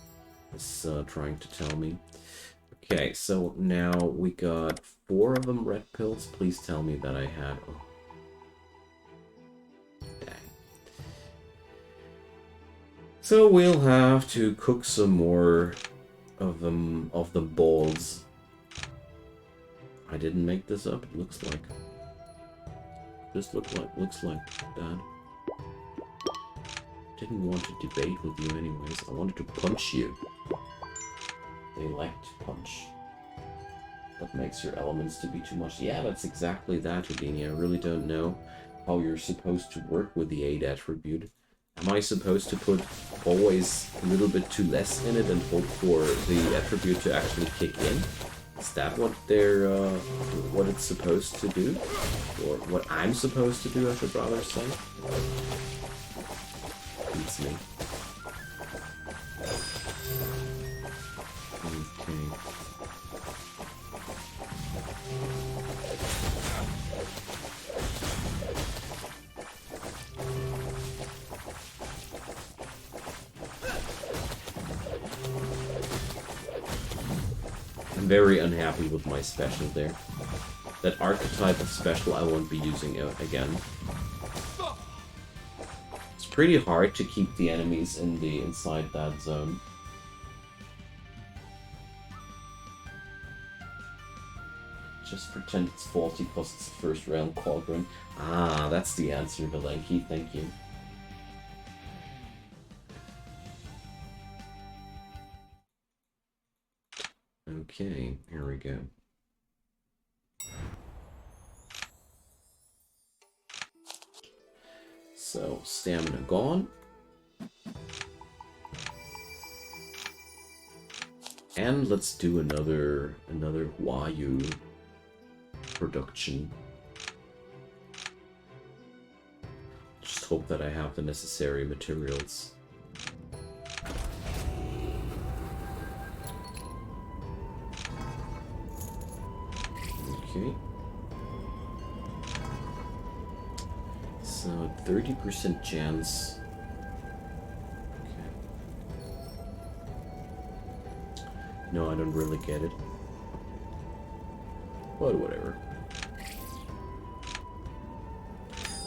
is trying to tell me. Okay, so now we got 4 of them red pills. Please tell me that I had... Oh. Dang. So we'll have to cook some more of them balls. I didn't make this up, it looks like. Just looks like that. Didn't want to debate with you anyways. I wanted to punch you. They like to punch. That makes your elements to be too much. Yeah, that's exactly that, Houdini. I really don't know how you're supposed to work with the aid attribute. Am I supposed to put always a little bit too less in it and hope for the attribute to actually kick in? Is that what what it's supposed to do? Or what I'm supposed to do, I should rather say? Beats me. Okay. I'm very unhappy with my special there. That archetype of special I won't be using again. It's pretty hard to keep the enemies inside that zone. Just pretend it's faulty because it's the first round cauldron. Ah, that's the answer, Belenki. Thank you. Okay, here we go. So, stamina gone. And let's do another Huayu production. Just hope that I have the necessary materials. Okay. So 30% chance. Okay. No, I don't really get it. But whatever.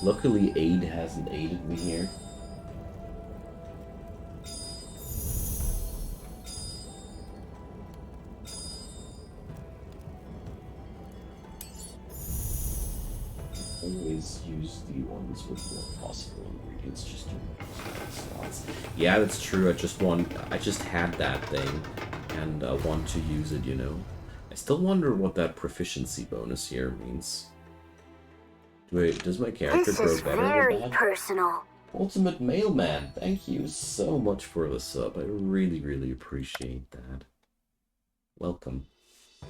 Luckily, aid hasn't aided me here. Always use the ones with more possible ingredients just to slots. Yeah, that's true. I just had that thing, and I want to use it, you know. I still wonder what that proficiency bonus here means. Wait, does my character grow better with that? Personal. Ultimate Mailman, thank you so much for the sub. I really, really appreciate that. Welcome.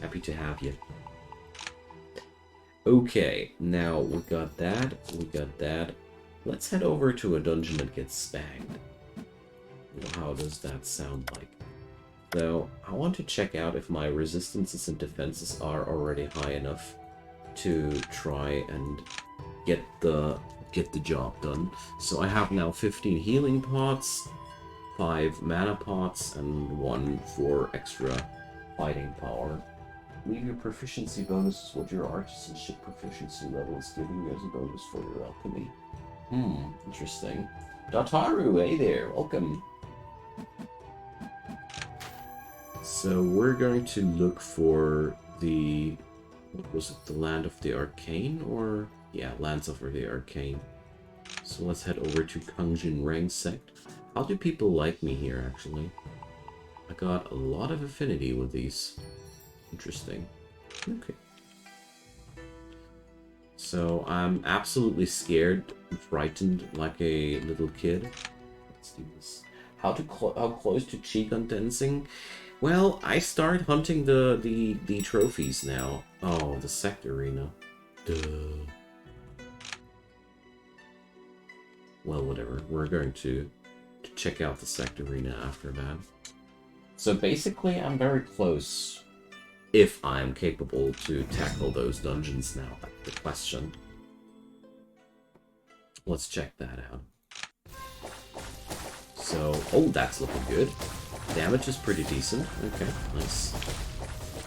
Happy to have you. Okay, now we got that, Let's head over to a dungeon that gets spagged. How does that sound like? So, I want to check out if my resistances and defenses are already high enough to try and get the job done. So I have now 15 healing pots, 5 mana pots, and 1 for extra fighting power. Leave your proficiency bonuses what your artisanship proficiency level is giving you as a bonus for your alchemy. Interesting. Dataru, hey there, welcome. So we're going to look for the... what was it? The Land of the Arcane? Or... yeah, Lands of the Arcane. So let's head over to Kangjin Rang Sect. How do people like me here, actually? I got a lot of affinity with these. Interesting. Okay. So I'm absolutely scared and frightened like a little kid. Let's do this. How close to Chikan dancing? Well, I start hunting the trophies now. Oh, the sect arena. Duh. Well, whatever. We're going to check out the sect arena after that. So basically, I'm very close. If I'm capable to tackle those dungeons now, that's the question. Let's check that out. So, oh, that's looking good. Damage is pretty decent. Okay, nice.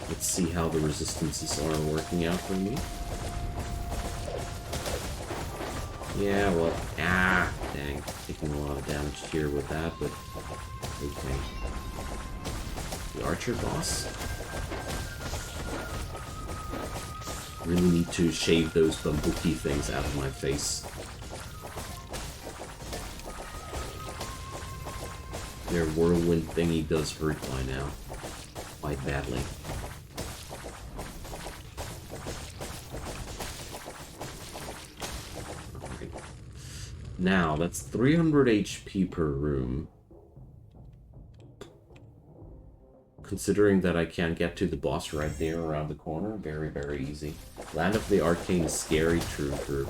Let's see how the resistances are working out for me. Yeah, well, dang. Taking a lot of damage here with that, but okay. The archer boss. Really need to shave those bambuki things out of my face. Their whirlwind thingy does hurt by now. Quite badly. Alright. Now, that's 300 HP per room. Considering that I can get to the boss right there around the corner, very, very easy. Land of the Arcane is scary, true.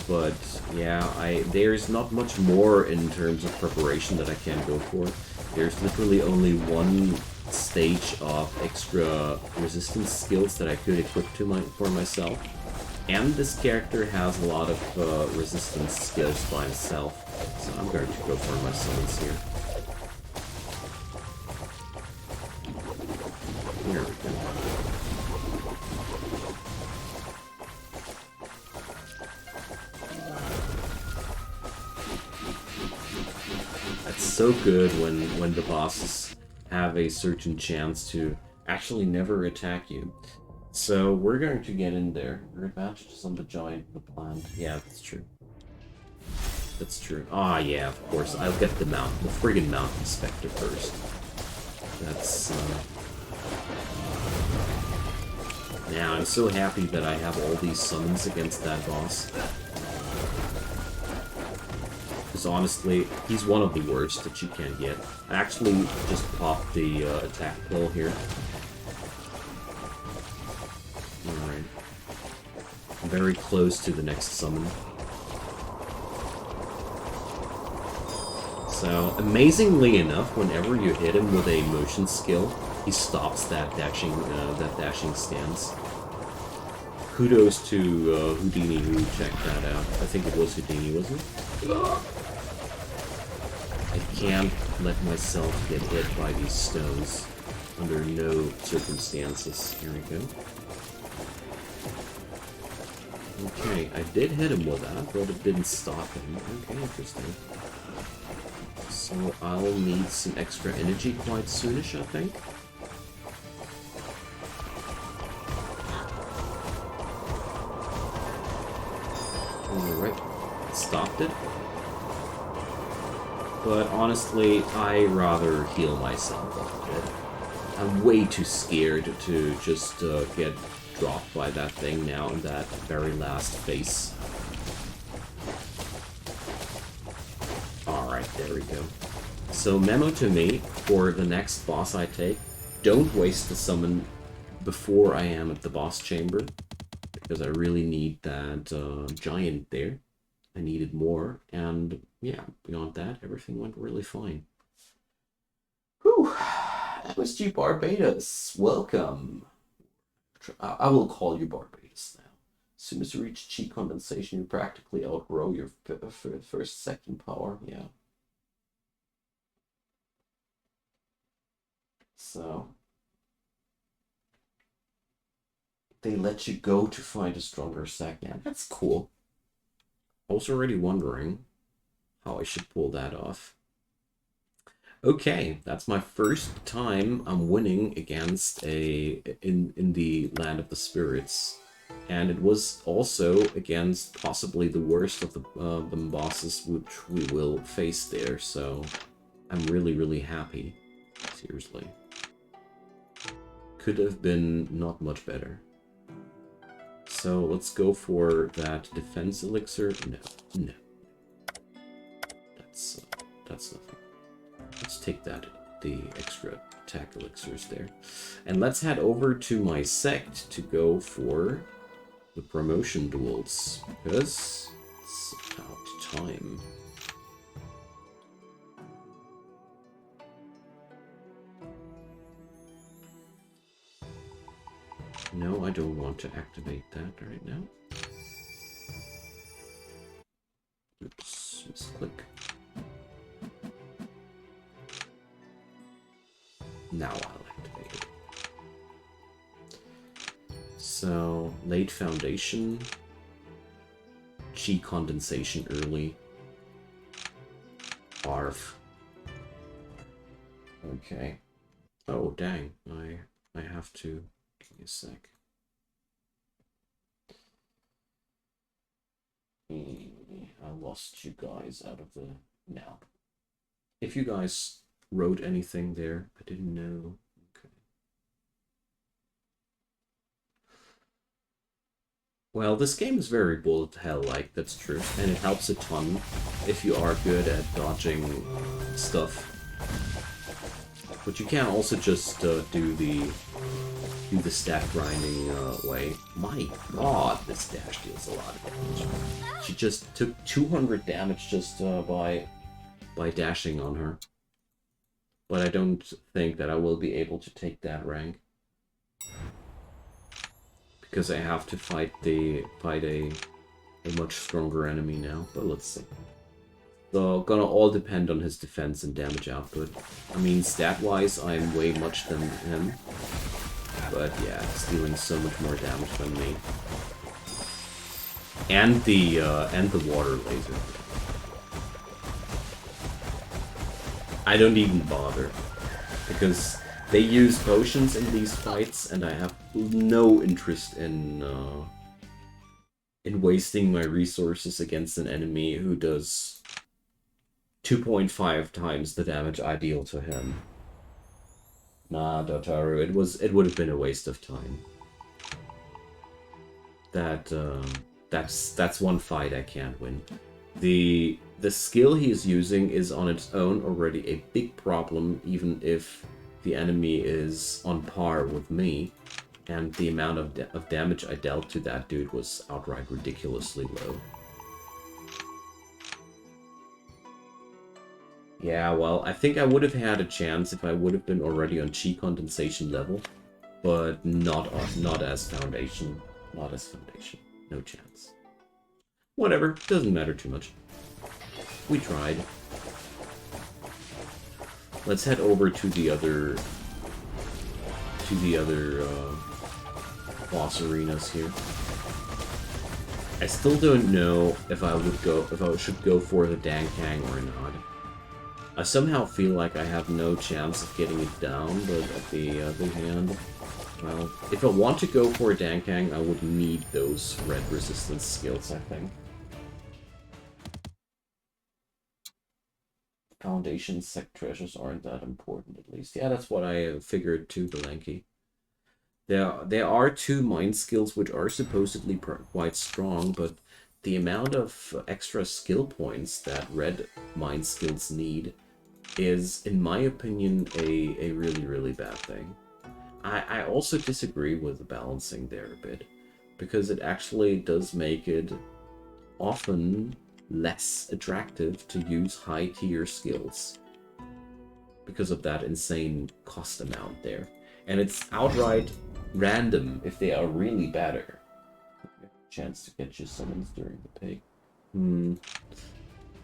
But yeah, there's not much more in terms of preparation that I can go for. There's literally only one stage of extra resistance skills that I could equip for myself. And this character has a lot of resistance skills by itself, so I'm going to go for my summons here. There we go. That's so good when the bosses have a certain chance to actually never attack you. So we're going to get in there. Your advantage is on the giant, the plant. Yeah, that's true. That's true. Ah, yeah, of course. I'll get the friggin' Mountain Spectre first. That's, Now, I'm so happy that I have all these summons against that boss. Because honestly, he's one of the worst that you can get. I actually just popped the attack pill here. Alright. Very close to the next summon. So, amazingly enough, whenever you hit him with a motion skill, he stops that dashing stance. Kudos to Houdini who checked that out. I think it was Houdini, wasn't it? I can't let myself get hit by these stones under no circumstances. Here we go. Okay, I did hit him with that, but it didn't stop him. Okay, interesting. So I'll need some extra energy quite soonish, I think. Alright, stopped it. But honestly, I rather heal myself a bit. I'm way too scared to just get dropped by that thing now in that very last phase. Alright, there we go. So memo to me, for the next boss I take, don't waste the summon before I am at the boss chamber, because I really need that giant there. I needed more, and yeah, beyond that, everything went really fine. Whew! MSG Barbados, welcome! I will call you Barbados now. As soon as you reach chi condensation, you practically outgrow your first second power, yeah. So they let you go to find a stronger sec. Yeah, that's cool. I was already wondering how I should pull that off. Okay, that's my first time I'm winning against in the Land of the Spirits. And it was also against possibly the worst of the bosses which we will face there, so I'm really, really happy. Seriously. Could have been not much better. So let's go for that defense elixir. No. That's nothing. Let's take that, the extra attack elixirs there. And let's head over to my sect to go for the promotion duels, because it's about time. No, I don't want to activate that right now. Oops, misclick. Now I'll activate it. So, late foundation, chi condensation early, ARF. Okay. Oh, dang, I have to. Give me a sec. I lost you guys out of the... No. If you guys wrote anything there, I didn't know. Okay. Well, this game is very bullet hell-like, that's true. And it helps a ton if you are good at dodging stuff. But you can also just do the stat grinding way. My god, this dash deals a lot of damage. She just took 200 damage just by dashing on her. But I don't think that I will be able to take that rank. Because I have to fight a much stronger enemy now. But let's see. So, gonna all depend on his defense and damage output. I mean, stat-wise, I'm way much than him. But yeah, he's dealing so much more damage than me. And the water laser. I don't even bother, because they use potions in these fights, and I have no interest in wasting my resources against an enemy who does 2.5 times the damage I deal to him. Nah, Dotaru, it would have been a waste of time. That's one fight I can't win. The skill he is using is on its own already a big problem, even if the enemy is on par with me, and the amount of damage I dealt to that dude was outright ridiculously low. Yeah, well, I think I would have had a chance if I would have been already on chi condensation level, but not as foundation. Not as foundation. No chance. Whatever, doesn't matter too much. We tried. Let's head over to the other boss arenas here. I still don't know if I should go for the Dankang or not. I somehow feel like I have no chance of getting it down, but at the other hand, well, if I want to go for a Dankang, I would need those red resistance skills, I think. Foundation sect treasures aren't that important, at least. Yeah, that's what I figured too, Belanky. There are 2 mind skills which are supposedly quite strong, but the amount of extra skill points that red mind skills need is, in my opinion, a really, really bad thing. I also disagree with the balancing there a bit, because it actually does make it often less attractive to use high-tier skills because of that insane cost amount there. And it's outright random if they are really better. Chance to get your summons during the pig.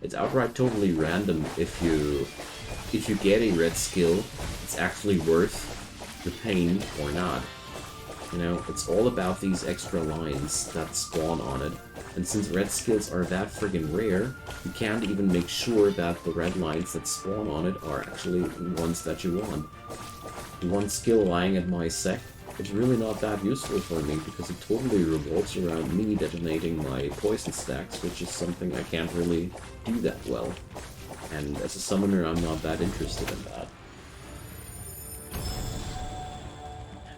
It's outright totally random if you get a red skill, it's actually worth the pain or not. You know, it's all about these extra lines that spawn on it. And since red skills are that friggin' rare, you can't even make sure that the red lines that spawn on it are actually ones that you want. One skill lying at my sec, it's really not that useful for me because it totally revolves around me detonating my poison stacks, which is something I can't really do that well. And as a summoner, I'm not that interested in that.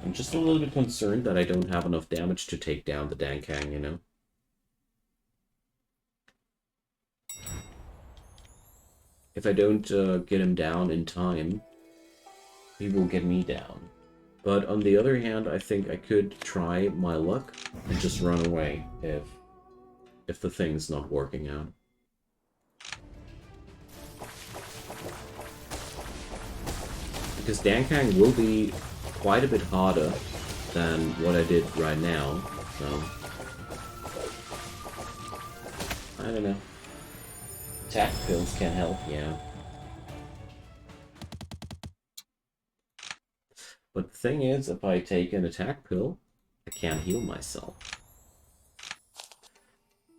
I'm just a little bit concerned that I don't have enough damage to take down the Dankang, you know? If I don't get him down in time, he will get me down. But on the other hand, I think I could try my luck and just run away if the thing's not working out. Because Dankang will be quite a bit harder than what I did right now, so I don't know. Attack pills can help, yeah. But the thing is, if I take an attack pill, I can't heal myself.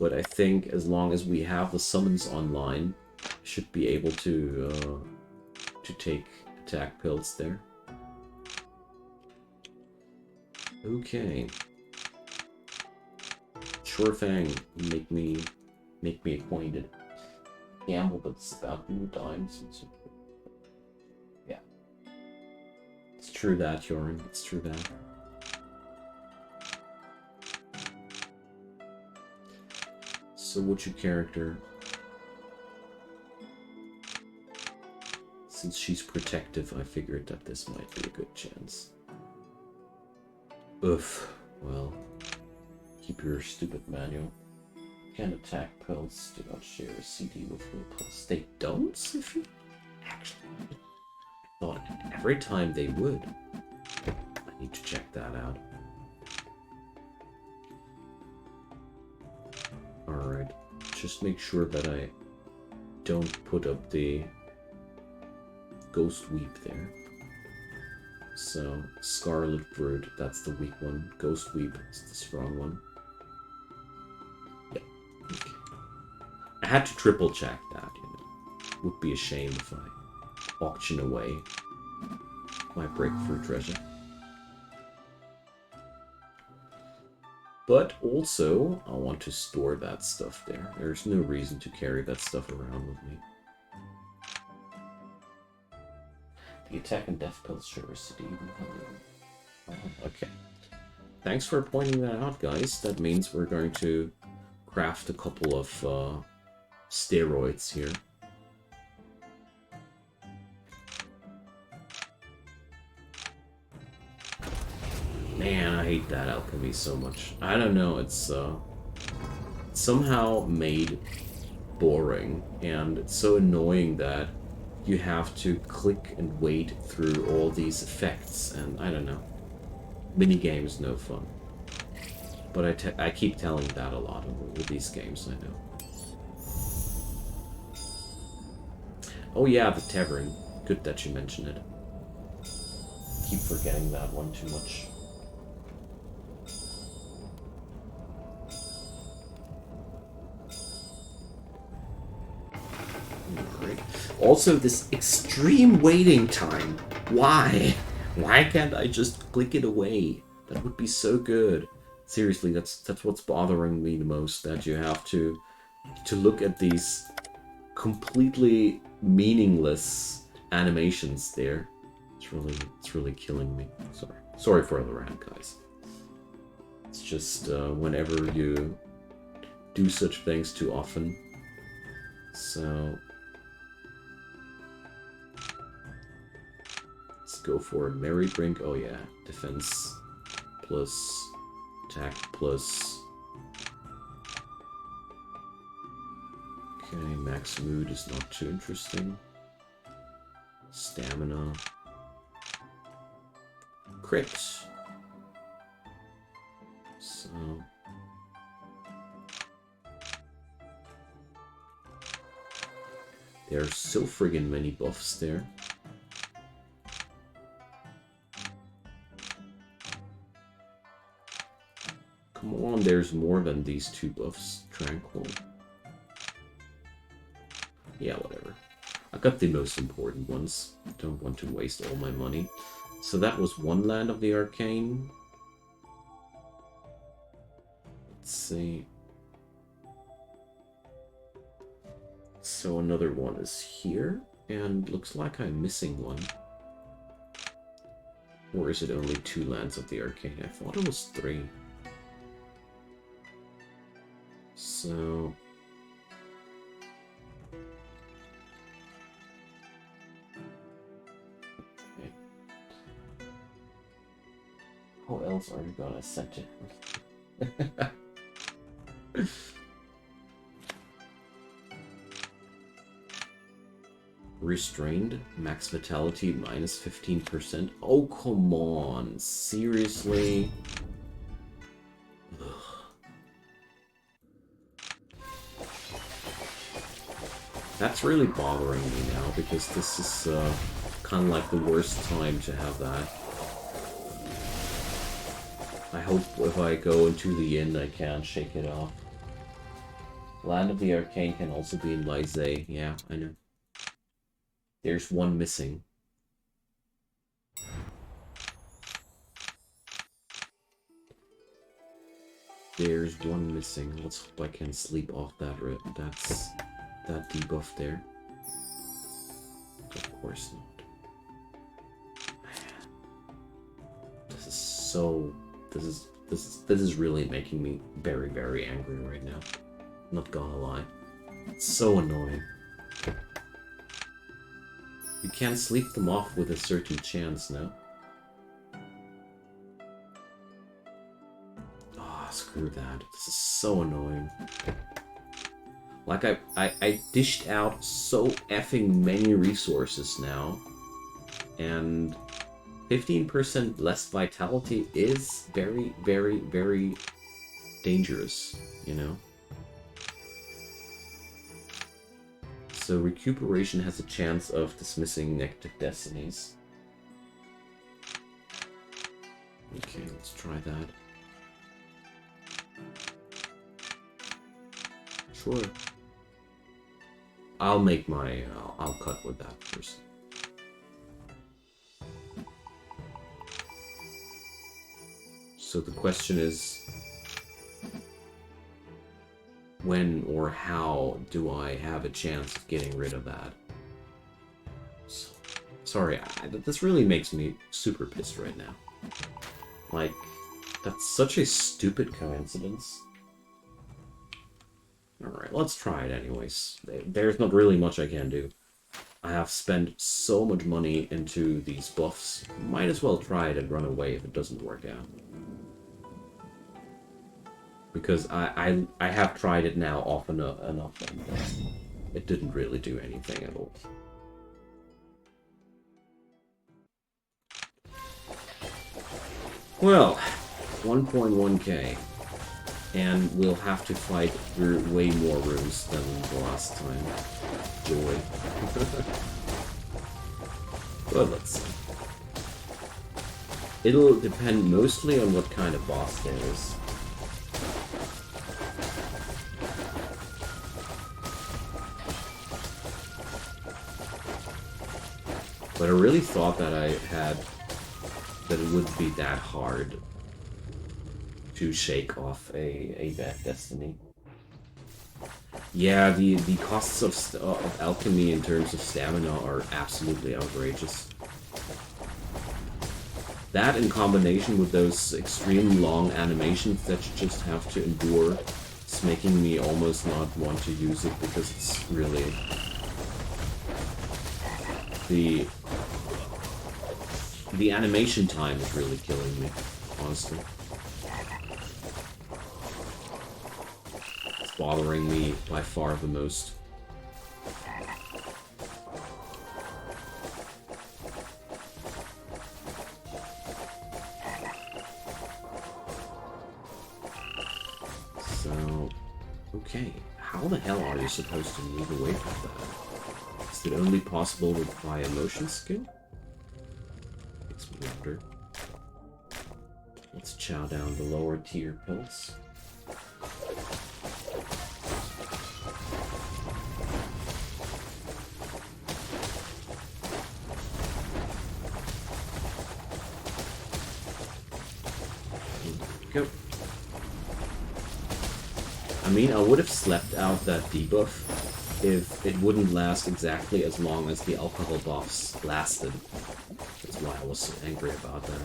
But I think as long as we have the summons online, I should be able to take attack pills there. Okay. Sure thing. Make me acquainted. Gamble, but it's about new dimes. Yeah. It's true that, Joran. It's true that. So what's your character? Since she's protective, I figured that this might be a good chance. Oof. Well, keep your stupid manual. Can attack pills do not share a CD with will pills. They don't, Siffy? Actually, I thought every time they would. I need to check that out. Alright. Just make sure that I don't put up the Ghost Weep there. So, Scarlet Brood, that's the weak one. Ghost Weep is the strong one. Yep. Okay. I had to triple check that, you know. Would be a shame if I auction away my breakthrough treasure. But also, I want to store that stuff there. There's no reason to carry that stuff around with me. The attack and death pills share a city. Okay. Thanks for pointing that out, guys. That means we're going to craft a couple of steroids here. Man, I hate that alchemy so much. I don't know, it's somehow made boring, and it's so annoying that you have to click and wait through all these effects, and I don't know. Minigames, no fun. But I keep telling that a lot with these games, I know. Oh yeah, the tavern. Good that you mentioned it. Keep forgetting that one too much. Great. Also, this extreme waiting time. Why? Why can't I just click it away? That would be so good. Seriously, that's what's bothering me the most. That you have to look at these completely meaningless animations there. It's really killing me. Sorry for the rant, guys. It's just whenever you do such things too often. So let's go for a Merry Brink. Oh yeah, defense plus attack plus. Okay, max mood is not too interesting. Stamina. Crit. So there are so friggin' many buffs there. Come on, there's more than these two buffs. Tranquil. Yeah, whatever. I got the most important ones. Don't want to waste all my money. So that was one Land of the Arcane. Let's see. So another one is here, and looks like I'm missing one. Or is it only 2 Lands of the Arcane? I thought it was 3. So okay. How else are you gonna set it? Restrained, max vitality minus 15%. Oh, come on. Seriously? Ugh. That's really bothering me now, because this is kind of like the worst time to have that. I hope if I go into the inn I can't shake it off. Land of the Arcane can also be in Lysay. Yeah, I know. There's one missing. There's one missing. Let's hope I can sleep off that that debuff there. Of course not. This is so. This is really making me very, very angry right now. Not gonna lie. It's so annoying. You can't sleep them off with a certain chance, no? Ah, oh, screw that. This is so annoying. Like, I dished out so effing many resources now, and 15% less vitality is very, very, very dangerous, you know? So recuperation has a chance of dismissing negative destinies. Okay, let's try that. Sure. I'll make my... I'll cut with that first. So the question is... when or how do I have a chance of getting rid of that? So, sorry, this really makes me super pissed right now. Like, that's such a stupid coincidence. Alright, let's try it anyways. There's not really much I can do. I have spent so much money into these buffs. Might as well try it and run away if it doesn't work out. Because I have tried it now often enough and it didn't really do anything at all. Well, 1.1k. And we'll have to fight through way more rooms than the last time. Joy. Well, let's see. It'll depend mostly on what kind of boss there is. But I really thought that that it wouldn't be that hard to shake off a bad destiny. Yeah, the costs of alchemy in terms of stamina are absolutely outrageous. That in combination with those extreme long animations that you just have to endure, it's making me almost not want to use it because it's really the animation time is really killing me, honestly. It's bothering me by far the most. So, okay, how the hell are you supposed to move away from that? Is it only possible with via motion skill? Makes me wonder. Let's chow down the lower tier pills. Go. I mean, I would have slept out that debuff if it wouldn't last exactly as long as the alcohol buffs lasted. That's why I was so angry about that.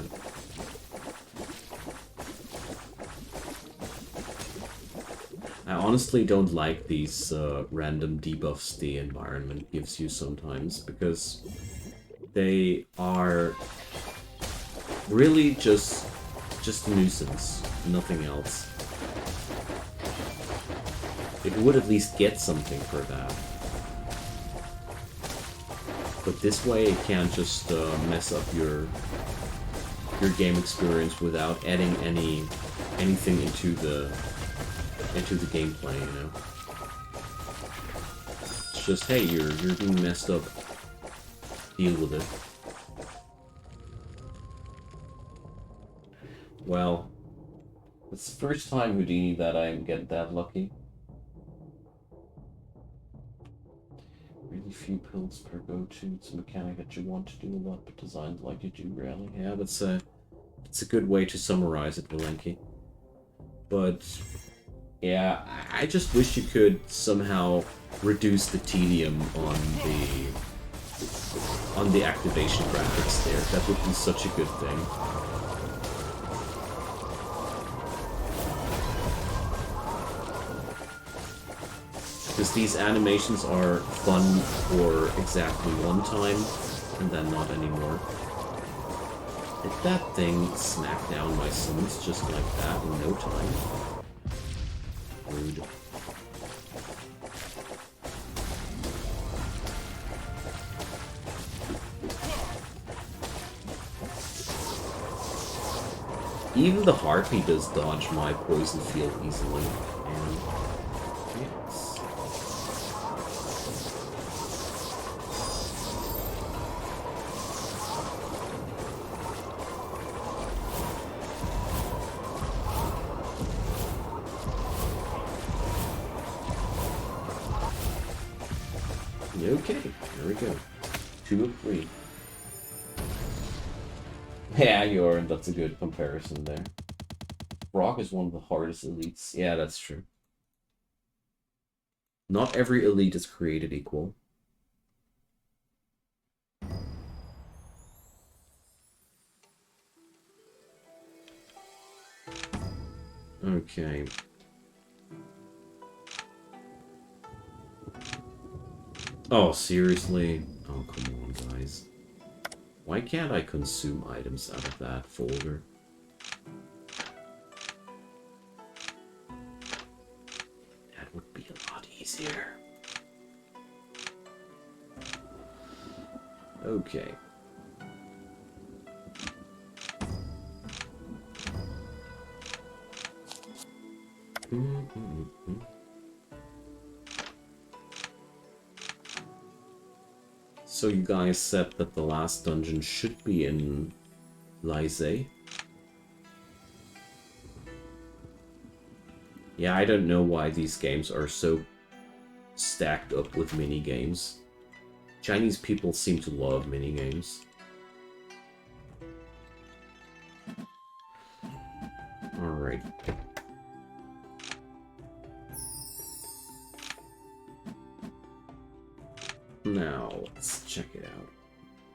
I honestly don't like these random debuffs the environment gives you sometimes, because they are really just a nuisance, nothing else. It would at least get something for that. But this way it can't just mess up your game experience without adding anything into the gameplay, you know. It's just, hey, you're being messed up. Deal with it. Well, it's the first time, Houdini, that I get that lucky. Really few pills per go-to. It's a mechanic that you want to do a lot, but designed like you do rarely. Yeah, that's a good way to summarize it, Valenki. But yeah, I just wish you could somehow reduce the tedium on the activation graphics there. That would be such a good thing. Because these animations are fun for exactly one time, and then not anymore. Did that thing smack down my sons just like that in no time? Rude. Even the Harpy does dodge my poison field easily, and yes. Okay, here we go. 2 of 3. Yeah, Yorin, that's a good comparison there. Brock is one of the hardest elites. Yeah, that's true. Not every elite is created equal. Okay. Oh, seriously? Oh, come on, guys. Why can't I consume items out of that folder? That would be a lot easier. Okay. So you guys said that the last dungeon should be in Lysae? Yeah, I don't know why these games are so stacked up with mini-games. Chinese people seem to love mini-games. Alright. Now, let's check it out.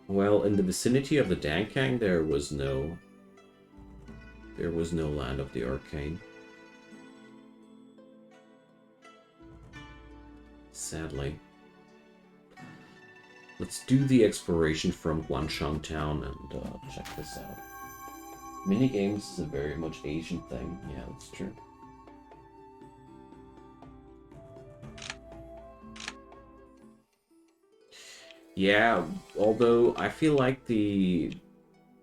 Well, in the vicinity of the Dankang, there was no Land of the Arcane. Sadly. Let's do the exploration from Guanshan Town and check this out. Minigames is a very much Asian thing. Yeah, that's true. Yeah, although I feel like the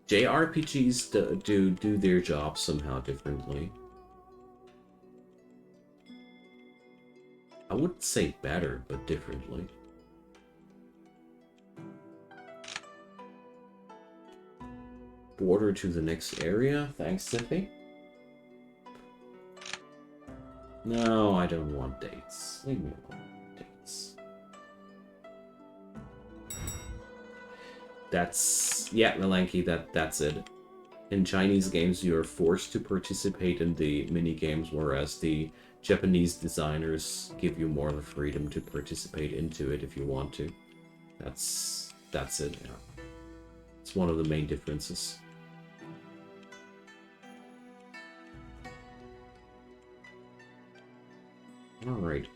JRPGs do their job somehow differently. I wouldn't say better, but differently. Border to the next area. Thanks, Zippy. No, I don't want dates. Leave me alone. Dates. Yeah, Melanky, that's it. In Chinese games, you're forced to participate in the mini-games, whereas the Japanese designers give you more of the freedom to participate into it if you want to. That's it, yeah. It's one of the main differences. Alright.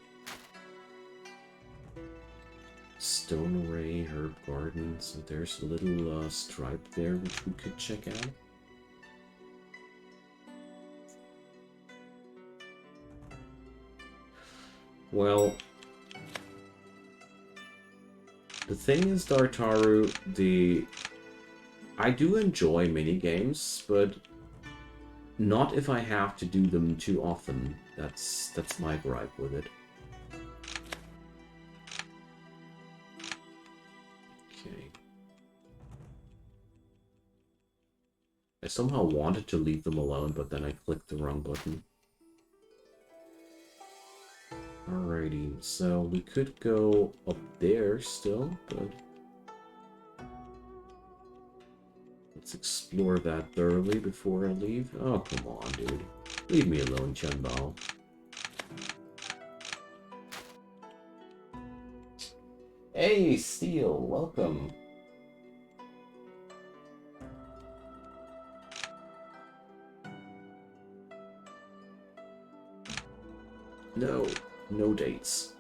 Stone Ray, Herb Garden, so there's a little stripe there which we could check out. Well, the thing is, Dartaru, I do enjoy minigames, but not if I have to do them too often. That's my gripe with it. Okay. I somehow wanted to leave them alone, but then I clicked the wrong button. Alrighty, so we could go up there still, but let's explore that thoroughly before I leave. Oh, come on, dude. Leave me alone, Chunbao. Hey, Steel, welcome. No dates.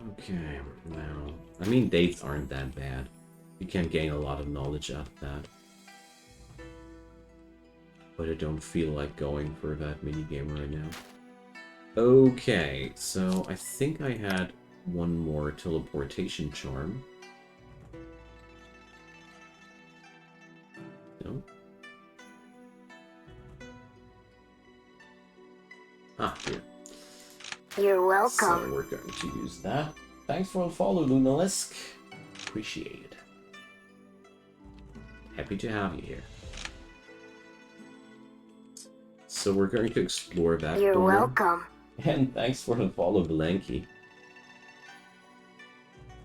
Okay, now, I mean, dates aren't that bad. You can gain a lot of knowledge out of that. But I don't feel like going for that minigame right now. Okay, so I think I had one more teleportation charm. No? Ah, here. You're welcome. So we're going to use that. Thanks for the follow, Lunalisk. Appreciate it. Happy to have you here. So we're going to explore that You're door. welcome. And thanks for the follow, Belenki.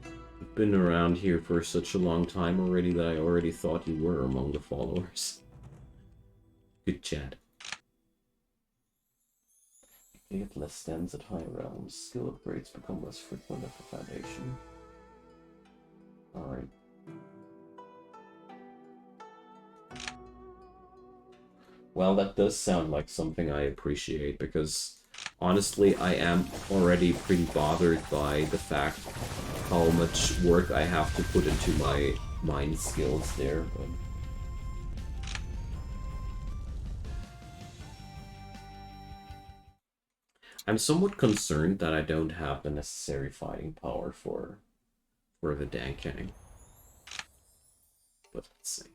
You've been around here for such a long time already that I already thought you were among the followers. Good chat. You get less stands at high realms. Skill upgrades become less frequent at the foundation. Alright. Well, that does sound like something I appreciate, because honestly, I am already pretty bothered by the fact how much work I have to put into my mind skills there. But I'm somewhat concerned that I don't have the necessary fighting power for the Dankang. But let's see.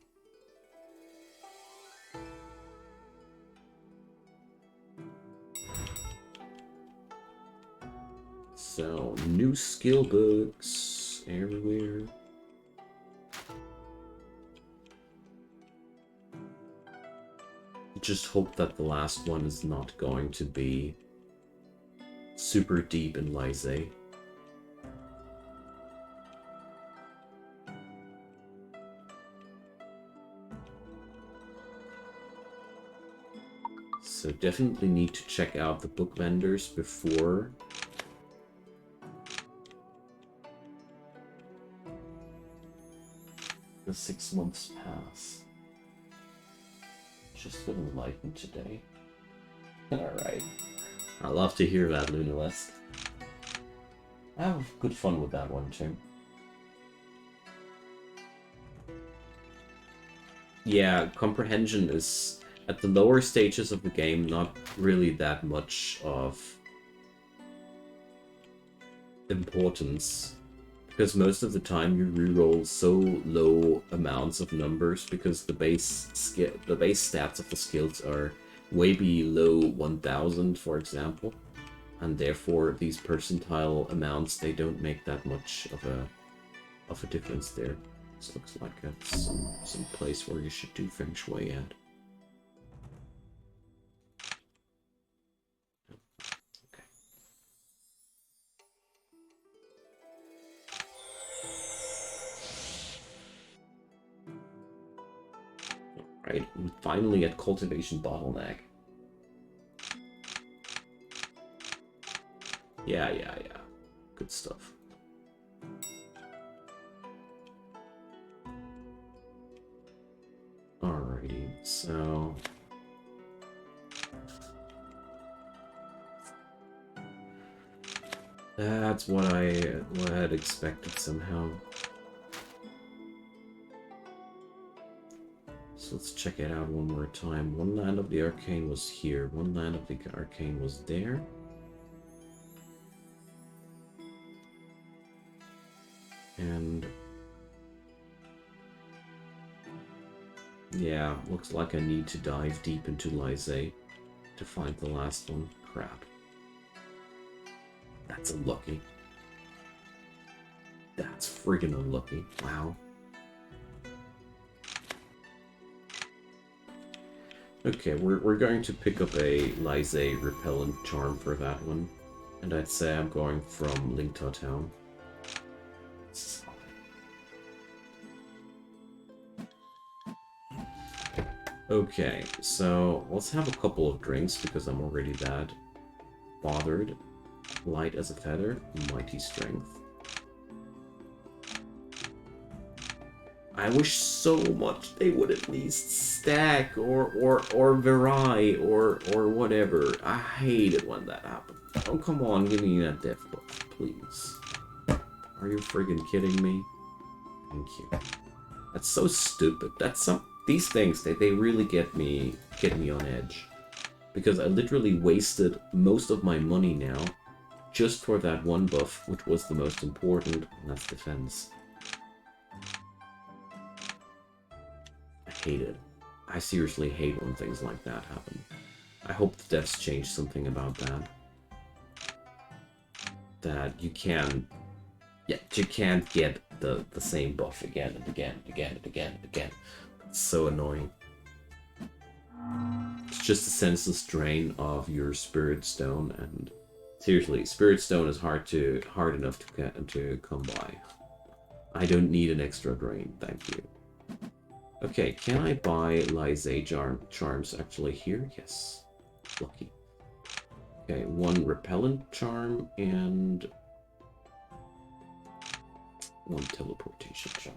So, new skill books everywhere. Just hope that the last one is not going to be super deep in Lysae. So definitely need to check out the book vendors before the 6 months pass. Just feeling enlightened today. Alright. I love to hear that, Lunalist. I have good fun with that one too. Yeah, comprehension is, at the lower stages of the game, not really that much of importance. Because most of the time you reroll so low amounts of numbers because the base stats of the skills are way below 1000, for example. And therefore these percentile amounts, they don't make that much of a difference there. This looks like it's some place where you should do Feng Shui at. Okay. Right, and finally at Cultivation Bottleneck. Yeah. Good stuff. Alrighty, so... That's what I had expected somehow. So let's check it out one more time. One Land of the Arcane was here. One Land of the Arcane was there. And... yeah, looks like I need to dive deep into Lysae to find the last one. Crap. That's unlucky. That's friggin' unlucky. Wow. Okay, we're going to pick up a Lysae Repellent Charm for that one. And I'd say I'm going from Lingta Town. Okay, so let's have a couple of drinks because I'm already that bothered. Light as a feather, mighty strength. I wish so much they would at least stack or vary or whatever. I hate it when that happens. Oh, come on, give me that death buff, please. Are you friggin' kidding me? Thank you. That's so stupid. These things, they really get me on edge. Because I literally wasted most of my money now just for that one buff, which was the most important, and that's defense. I hate it. I seriously hate when things like that happen. I hope the devs change something about that. That you can't get the same buff again and again and again and again and again. It's so annoying. It's just a senseless drain of your Spirit Stone, and seriously, Spirit Stone is hard enough to come by. I don't need an extra drain, thank you. Okay, can I buy Lysae charms actually here? Yes. Lucky. Okay, one repellent charm and one teleportation charm.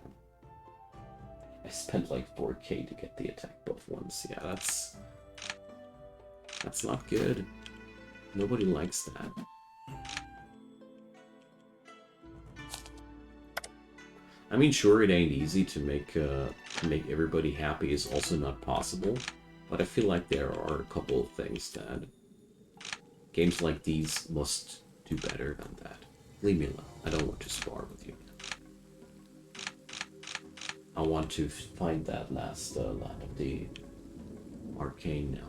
I spent like 4k to get the attack buff once. Yeah, That's not good. Nobody likes that. I mean, sure, it ain't easy to make everybody happy is also not possible, but I feel like there are a couple of things that games like these must do better than that. Leave me alone. I don't want to spar with you. I want to find that last land of the arcane now.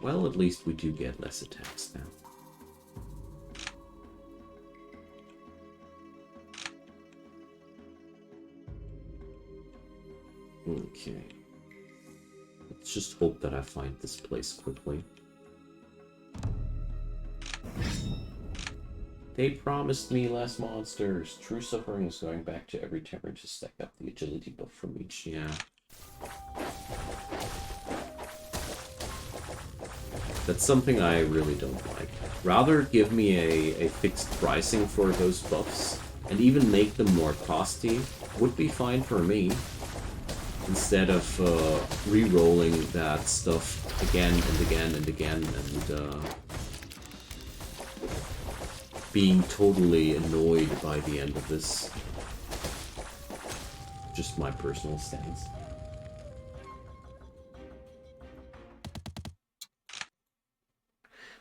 Well, at least we do get less attacks now. Okay. Let's just hope that I find this place quickly. They promised me less monsters. True suffering is going back to every tavern to stack up the agility buff from each, yeah. That's something I really don't like. Rather give me a fixed pricing for those buffs, and even make them more costly would be fine for me. Instead of re-rolling that stuff again and again and again and being totally annoyed by the end of this. Just my personal stance.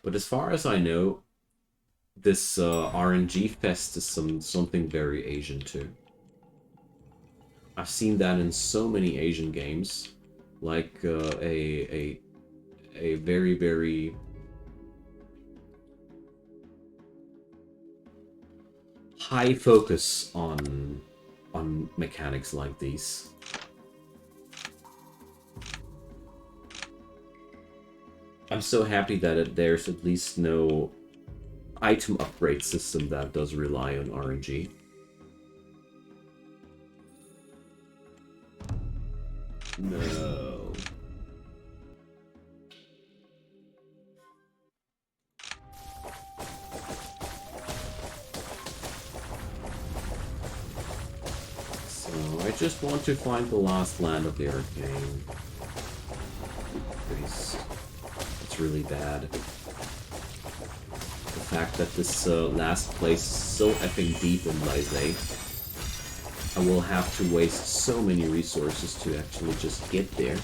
But as far as I know, this RNG fest is something very Asian too. I've seen that in so many Asian games, like a very, very high focus on mechanics like these. I'm so happy that there's at least no item upgrade system that does rely on RNG. No. So, I just want to find the last land of the arcane. It's really bad. The fact that this last place is so effing deep in Lysé. I will have to waste so many resources to actually just get there.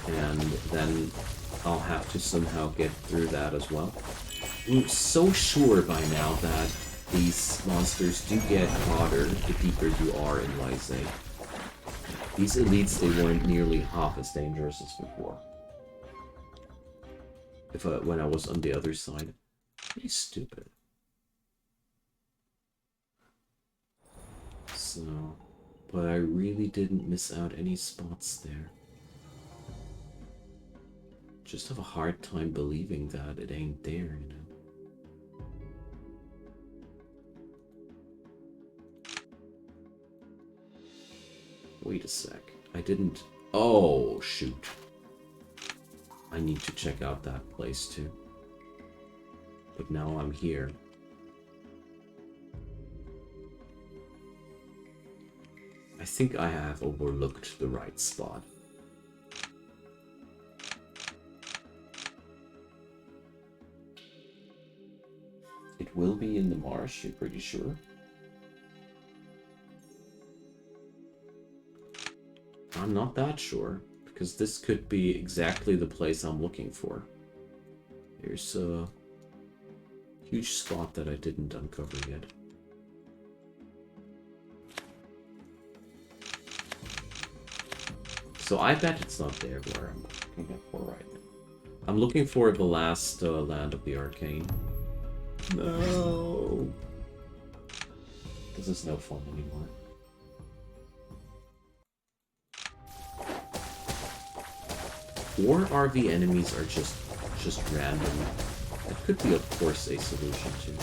And then I'll have to somehow get through that as well. I'm so sure by now that these monsters do get harder the deeper you are in Lysé. These elites, they weren't nearly half as dangerous as before. When I was on the other side. Pretty stupid. So, but I really didn't miss out any spots there. Just have a hard time believing that it ain't there, you know. Wait a sec. I didn't... Oh, shoot. I need to check out that place too. But now I'm here. I think I have overlooked the right spot. It will be in the marsh, you're pretty sure? I'm not that sure, because this could be exactly the place I'm looking for. There's a huge spot that I didn't uncover yet. So I bet it's not there where I'm looking for right now. I'm looking for the last land of the arcane. No! This is no fun anymore. Or RV enemies are just random. That could be, of course, a solution too.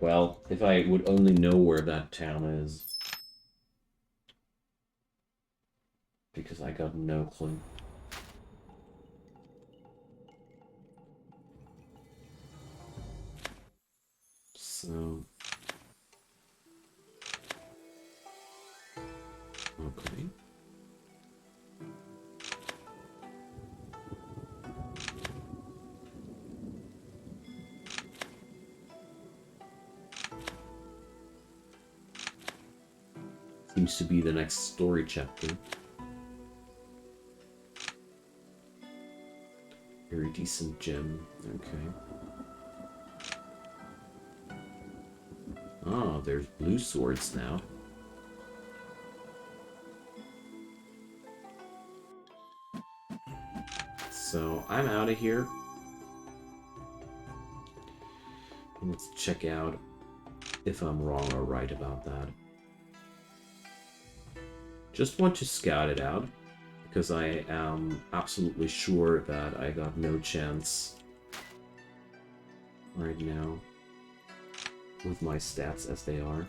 Well, if I would only know where that town is. because I got no clue. So... Okay. Seems to be the next story chapter. Very decent gem. Okay. Ah, there's blue swords now. So I'm out of here. And let's check out if I'm wrong or right about that. Just want to scout it out, because I am absolutely sure that I got no chance right now with my stats as they are.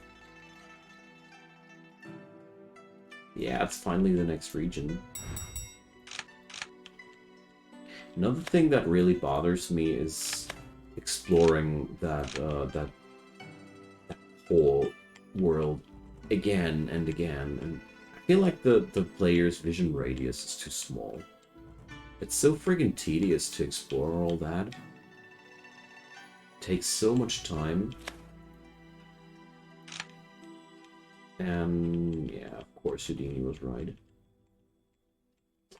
Yeah, it's finally the next region. Another thing that really bothers me is exploring that whole world again and again, and I feel like the player's vision radius is too small. It's so friggin' tedious to explore all that. It takes so much time. And yeah, of course Houdini was right.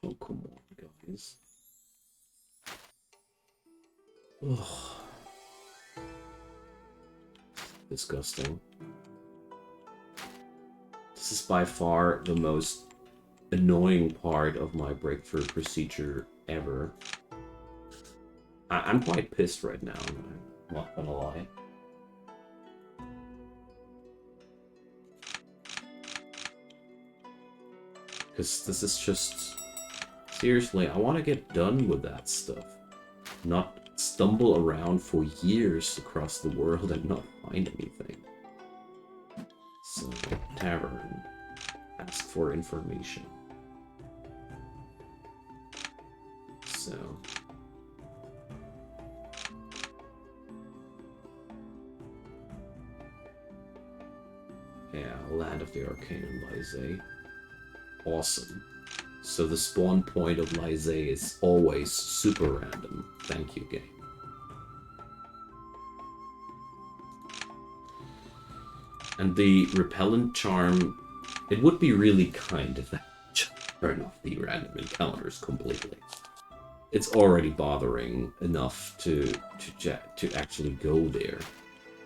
Oh, come on, guys. Ugh. Disgusting. This is by far the most annoying part of my breakthrough procedure ever. I'm quite pissed right now, I'm not gonna lie. Because this is just... Seriously, I want to get done with that stuff. Not stumble around for years across the world and not find anything. So, tavern. Ask for information. So... Yeah, Land of the Arcane and Lysae. Awesome. So the spawn point of Lysae is always super random. Thank you, game. And the repellent charm, it would be really kind if that turned off the random encounters completely. It's already bothering enough to actually go there.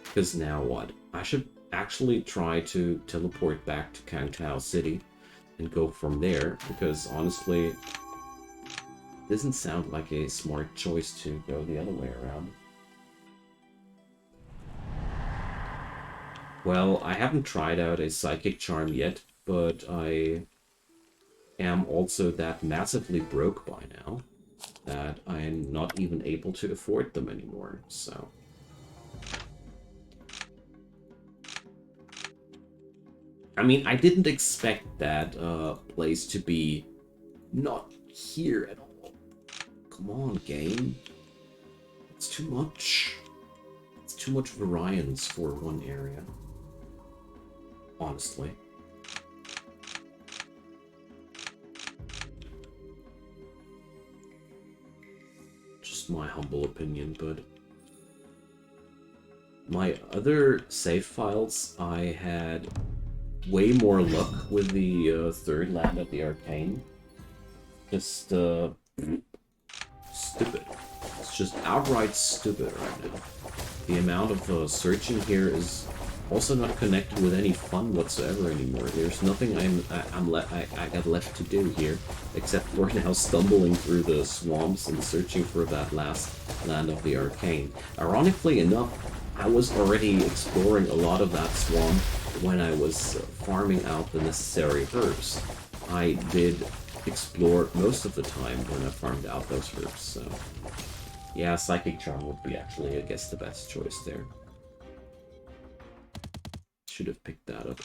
Because now what? I should actually try to teleport back to Kangtao City and go from there, because honestly, it doesn't sound like a smart choice to go the other way around. Well, I haven't tried out a psychic charm yet, but I am also that massively broke by now that I'm not even able to afford them anymore, so... I mean, I didn't expect that place to be not here at all. Come on, game. It's too much. It's too much variance for one area. Honestly. Just my humble opinion, but... My other save files, I had way more luck with the third Land of the Arcane. Just, stupid. It's just outright stupid right now. The amount of searching here is also not connected with any fun whatsoever anymore. There's nothing I got left to do here, except for now stumbling through the swamps and searching for that last Land of the Arcane. Ironically enough, I was already exploring a lot of that swamp when I was farming out the necessary herbs. I did explore most of the time when I farmed out those herbs, so... Yeah, Psychic Charm would be actually, I guess, the best choice there. Should have picked that up.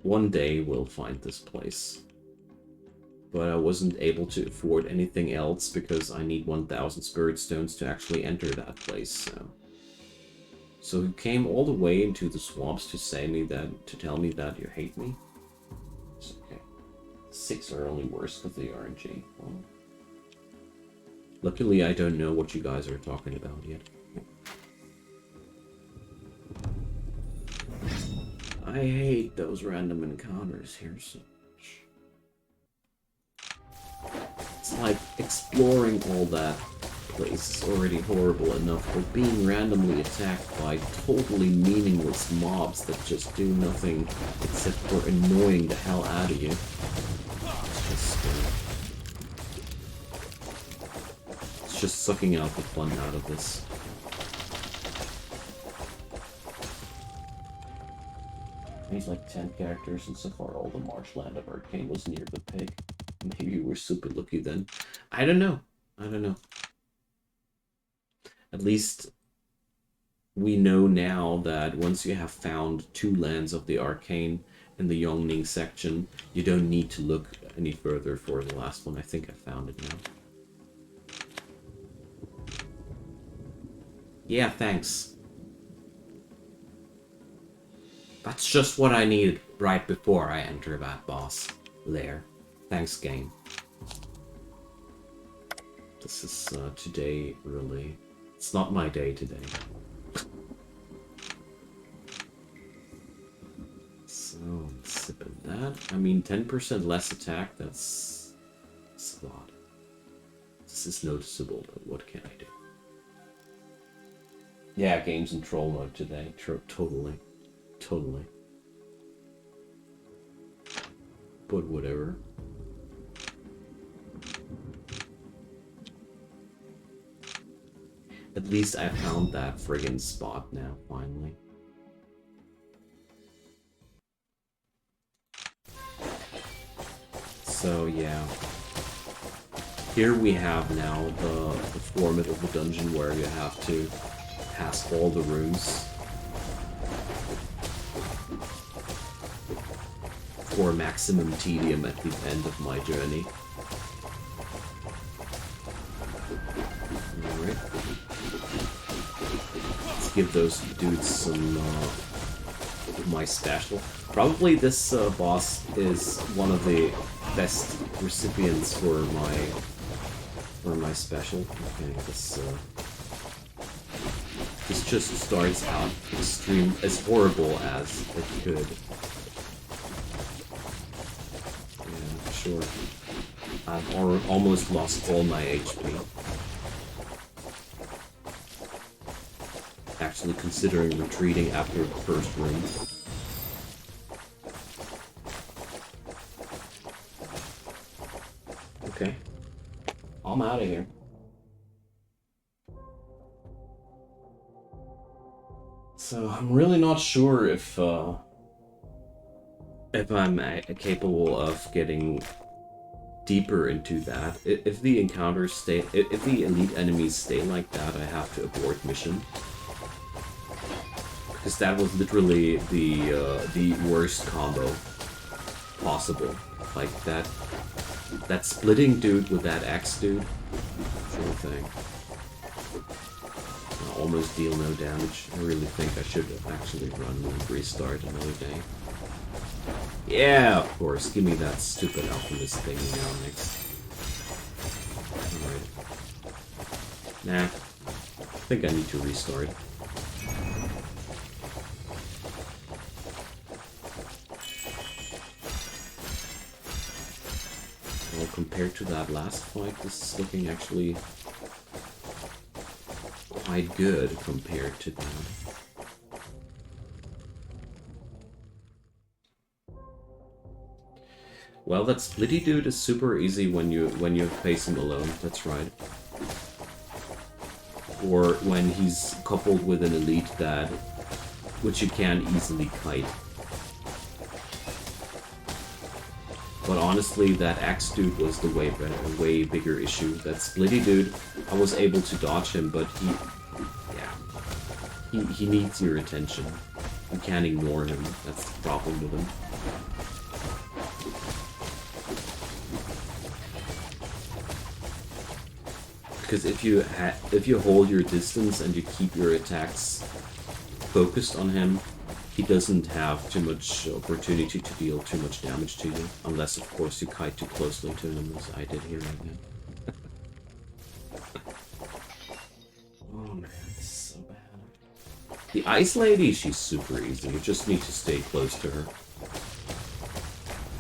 One day we'll find this place. But I wasn't able to afford anything else because I need 1,000 spirit stones to actually enter that place, so you came all the way into the swamps to tell me that you hate me? It's okay. 6 are only worse with the RNG. Well, luckily I don't know what you guys are talking about yet. I hate those random encounters here so much. It's like exploring all that place is already horrible enough, but being randomly attacked by totally meaningless mobs that just do nothing except for annoying the hell out of you. It's just sucking out the fun out of this. He's like 10 characters, and so far all the marshland of Arcane was near the pig. Maybe you were super lucky then. I don't know. At least we know now that once you have found 2 lands of the Arcane in the Yongning section, you don't need to look any further for the last one. I think I found it now. Yeah, thanks. That's just what I needed right before I enter that boss lair. Thanks, game. This is today, really. It's not my day today. So, sipping that. I mean, 10% less attack, that's a lot. This is noticeable, but what can I do? Yeah, games in troll mode today. Totally. But whatever. At least I found that friggin' spot now, finally. So, yeah. Here we have now the format of the dungeon where you have to pass all the rooms for maximum tedium at the end of my journey. Alright. Let's give those dudes some of my special. Probably this boss is one of the best recipients for my special. Okay, this just starts out as horrible as it could. Yeah, sure. I've almost lost all my HP. Actually considering retreating after the first room. Okay. I'm out of here. So I'm really not sure if I'm capable of getting deeper into that. If the encounters stay, if the elite enemies stay like that, I have to abort mission. Because that was literally the worst combo possible. Like that splitting dude with that axe dude. Sure thing. I'll almost deal no damage. I really think I should actually run and restart another day. Yeah, of course. Give me that stupid alchemist thing now next. Alright. Nah. I think I need to restart. Well, compared to that last fight, this is looking actually quite good compared to that. Well, that splitty dude is super easy when you face him alone. That's right. Or when he's coupled with an elite that, which you can't easily kite. But honestly, that axe dude was the way bigger issue. That splitty dude, I was able to dodge him, but he needs your attention. You can't ignore him. That's the problem with him. Because if you hold your distance and you keep your attacks focused on him, he doesn't have too much opportunity to deal too much damage to you, unless of course you kite too closely to him, as I did here right now. Oh man, this is so bad. The Ice Lady, she's super easy. You just need to stay close to her.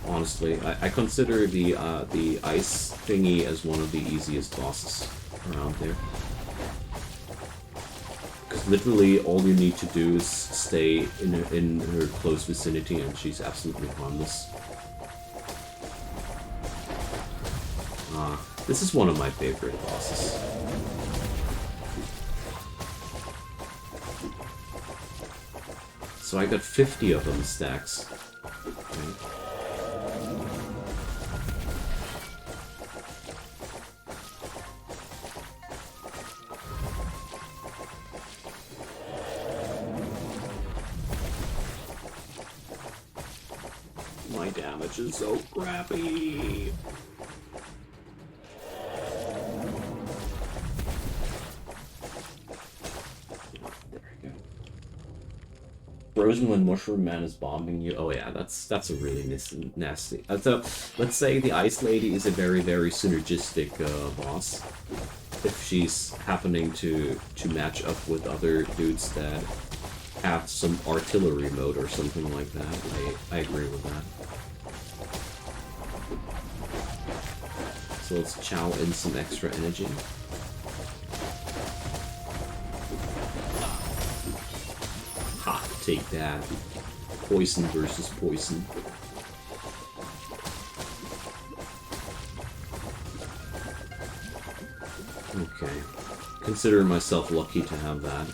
Honestly, I consider the ice thingy as one of the easiest bosses around there. Because literally all you need to do is stay in her close vicinity and she's absolutely harmless. This is one of my favorite bosses. So I got 50 of them stacks. Okay. My damage is so crappy. Frozen when Mushroom Man is bombing you. Oh yeah, that's a really nasty. So let's say the Ice Lady is a very synergistic boss. If she's happening to match up with other dudes that have some artillery mode or something like that, I agree with that. So let's chow in some extra energy. Ha! Take that. Poison versus poison. Okay. Consider myself lucky to have that.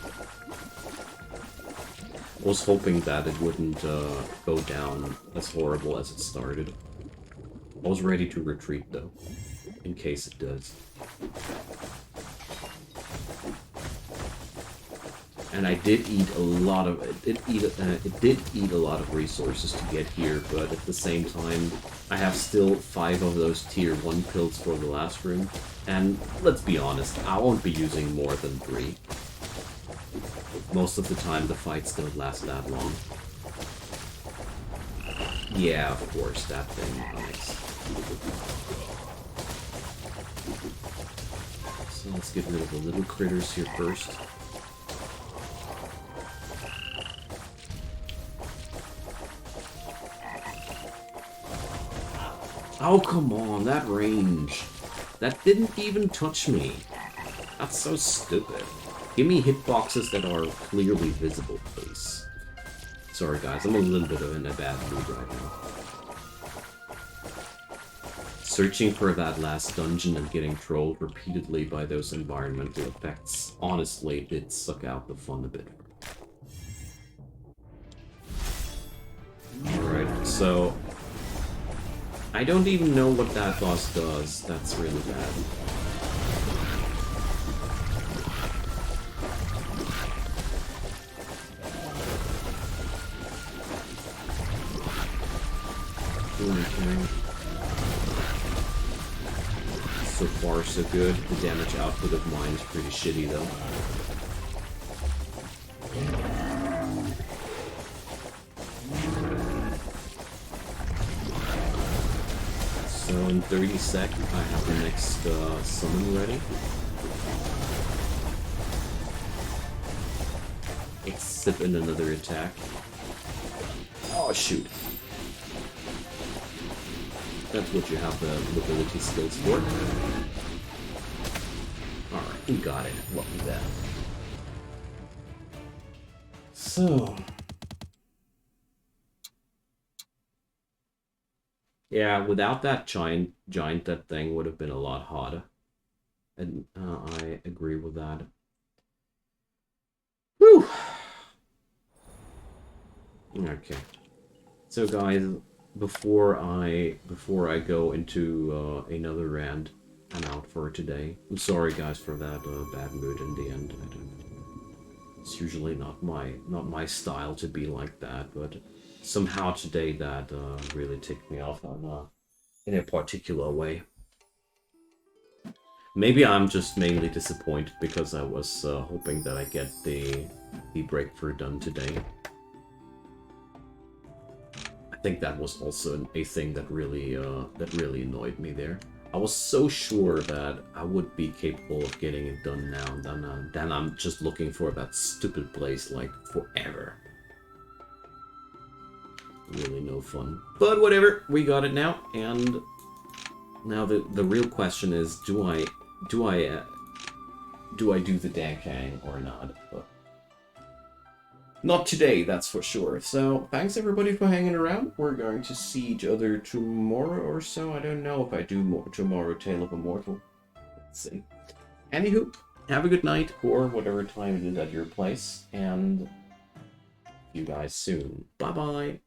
I was hoping that it wouldn't go down as horrible as it started. I was ready to retreat though, in case it does. And I did eat a lot of it did eat a lot of resources to get here, but at the same time, I have still 5 of those tier 1 pills for the last room, and let's be honest, I won't be using more than 3. Most of the time, the fights don't last that long. Yeah, of course, that thing. Nice. So let's get rid of the little critters here first. Oh, come on, that range. That didn't even touch me. That's so stupid. Give me hitboxes that are clearly visible, please. Sorry, guys, I'm a little bit in a bad mood right now. Searching for that last dungeon and getting trolled repeatedly by those environmental effects honestly did suck out the fun a bit. Alright, so I don't even know what that boss does. That's really bad. Okay. So far, so good. The damage output of mine is pretty shitty, though. So in 30 seconds, I have the next summon ready. Let's sip in another attack. Oh, shoot. That's what you have the ability skills for. Alright, we got it. What was that? So... yeah, without that giant, that thing would have been a lot harder. And I agree with that. Whew! Okay. So guys, before I go into another rant, I'm out for today. I'm sorry guys for that bad mood in the end. It's usually not my style to be like that, but somehow today that really ticked me off in a particular way. Maybe I'm just mainly disappointed because I was hoping that I get the breakthrough done today. I think that was also a thing that really annoyed me there. I was so sure that I would be capable of getting it done now, and then I'm just looking for that stupid place like forever. Really no fun. But whatever, we got it now, and now the real question is, do I do the Dankang or not? But not today, that's for sure. So, thanks everybody for hanging around. We're going to see each other tomorrow or so. I don't know if I do more tomorrow Tale of Immortal. Let's see. Anywho, have a good night, or whatever time it is at your place, and see you guys soon. Bye-bye!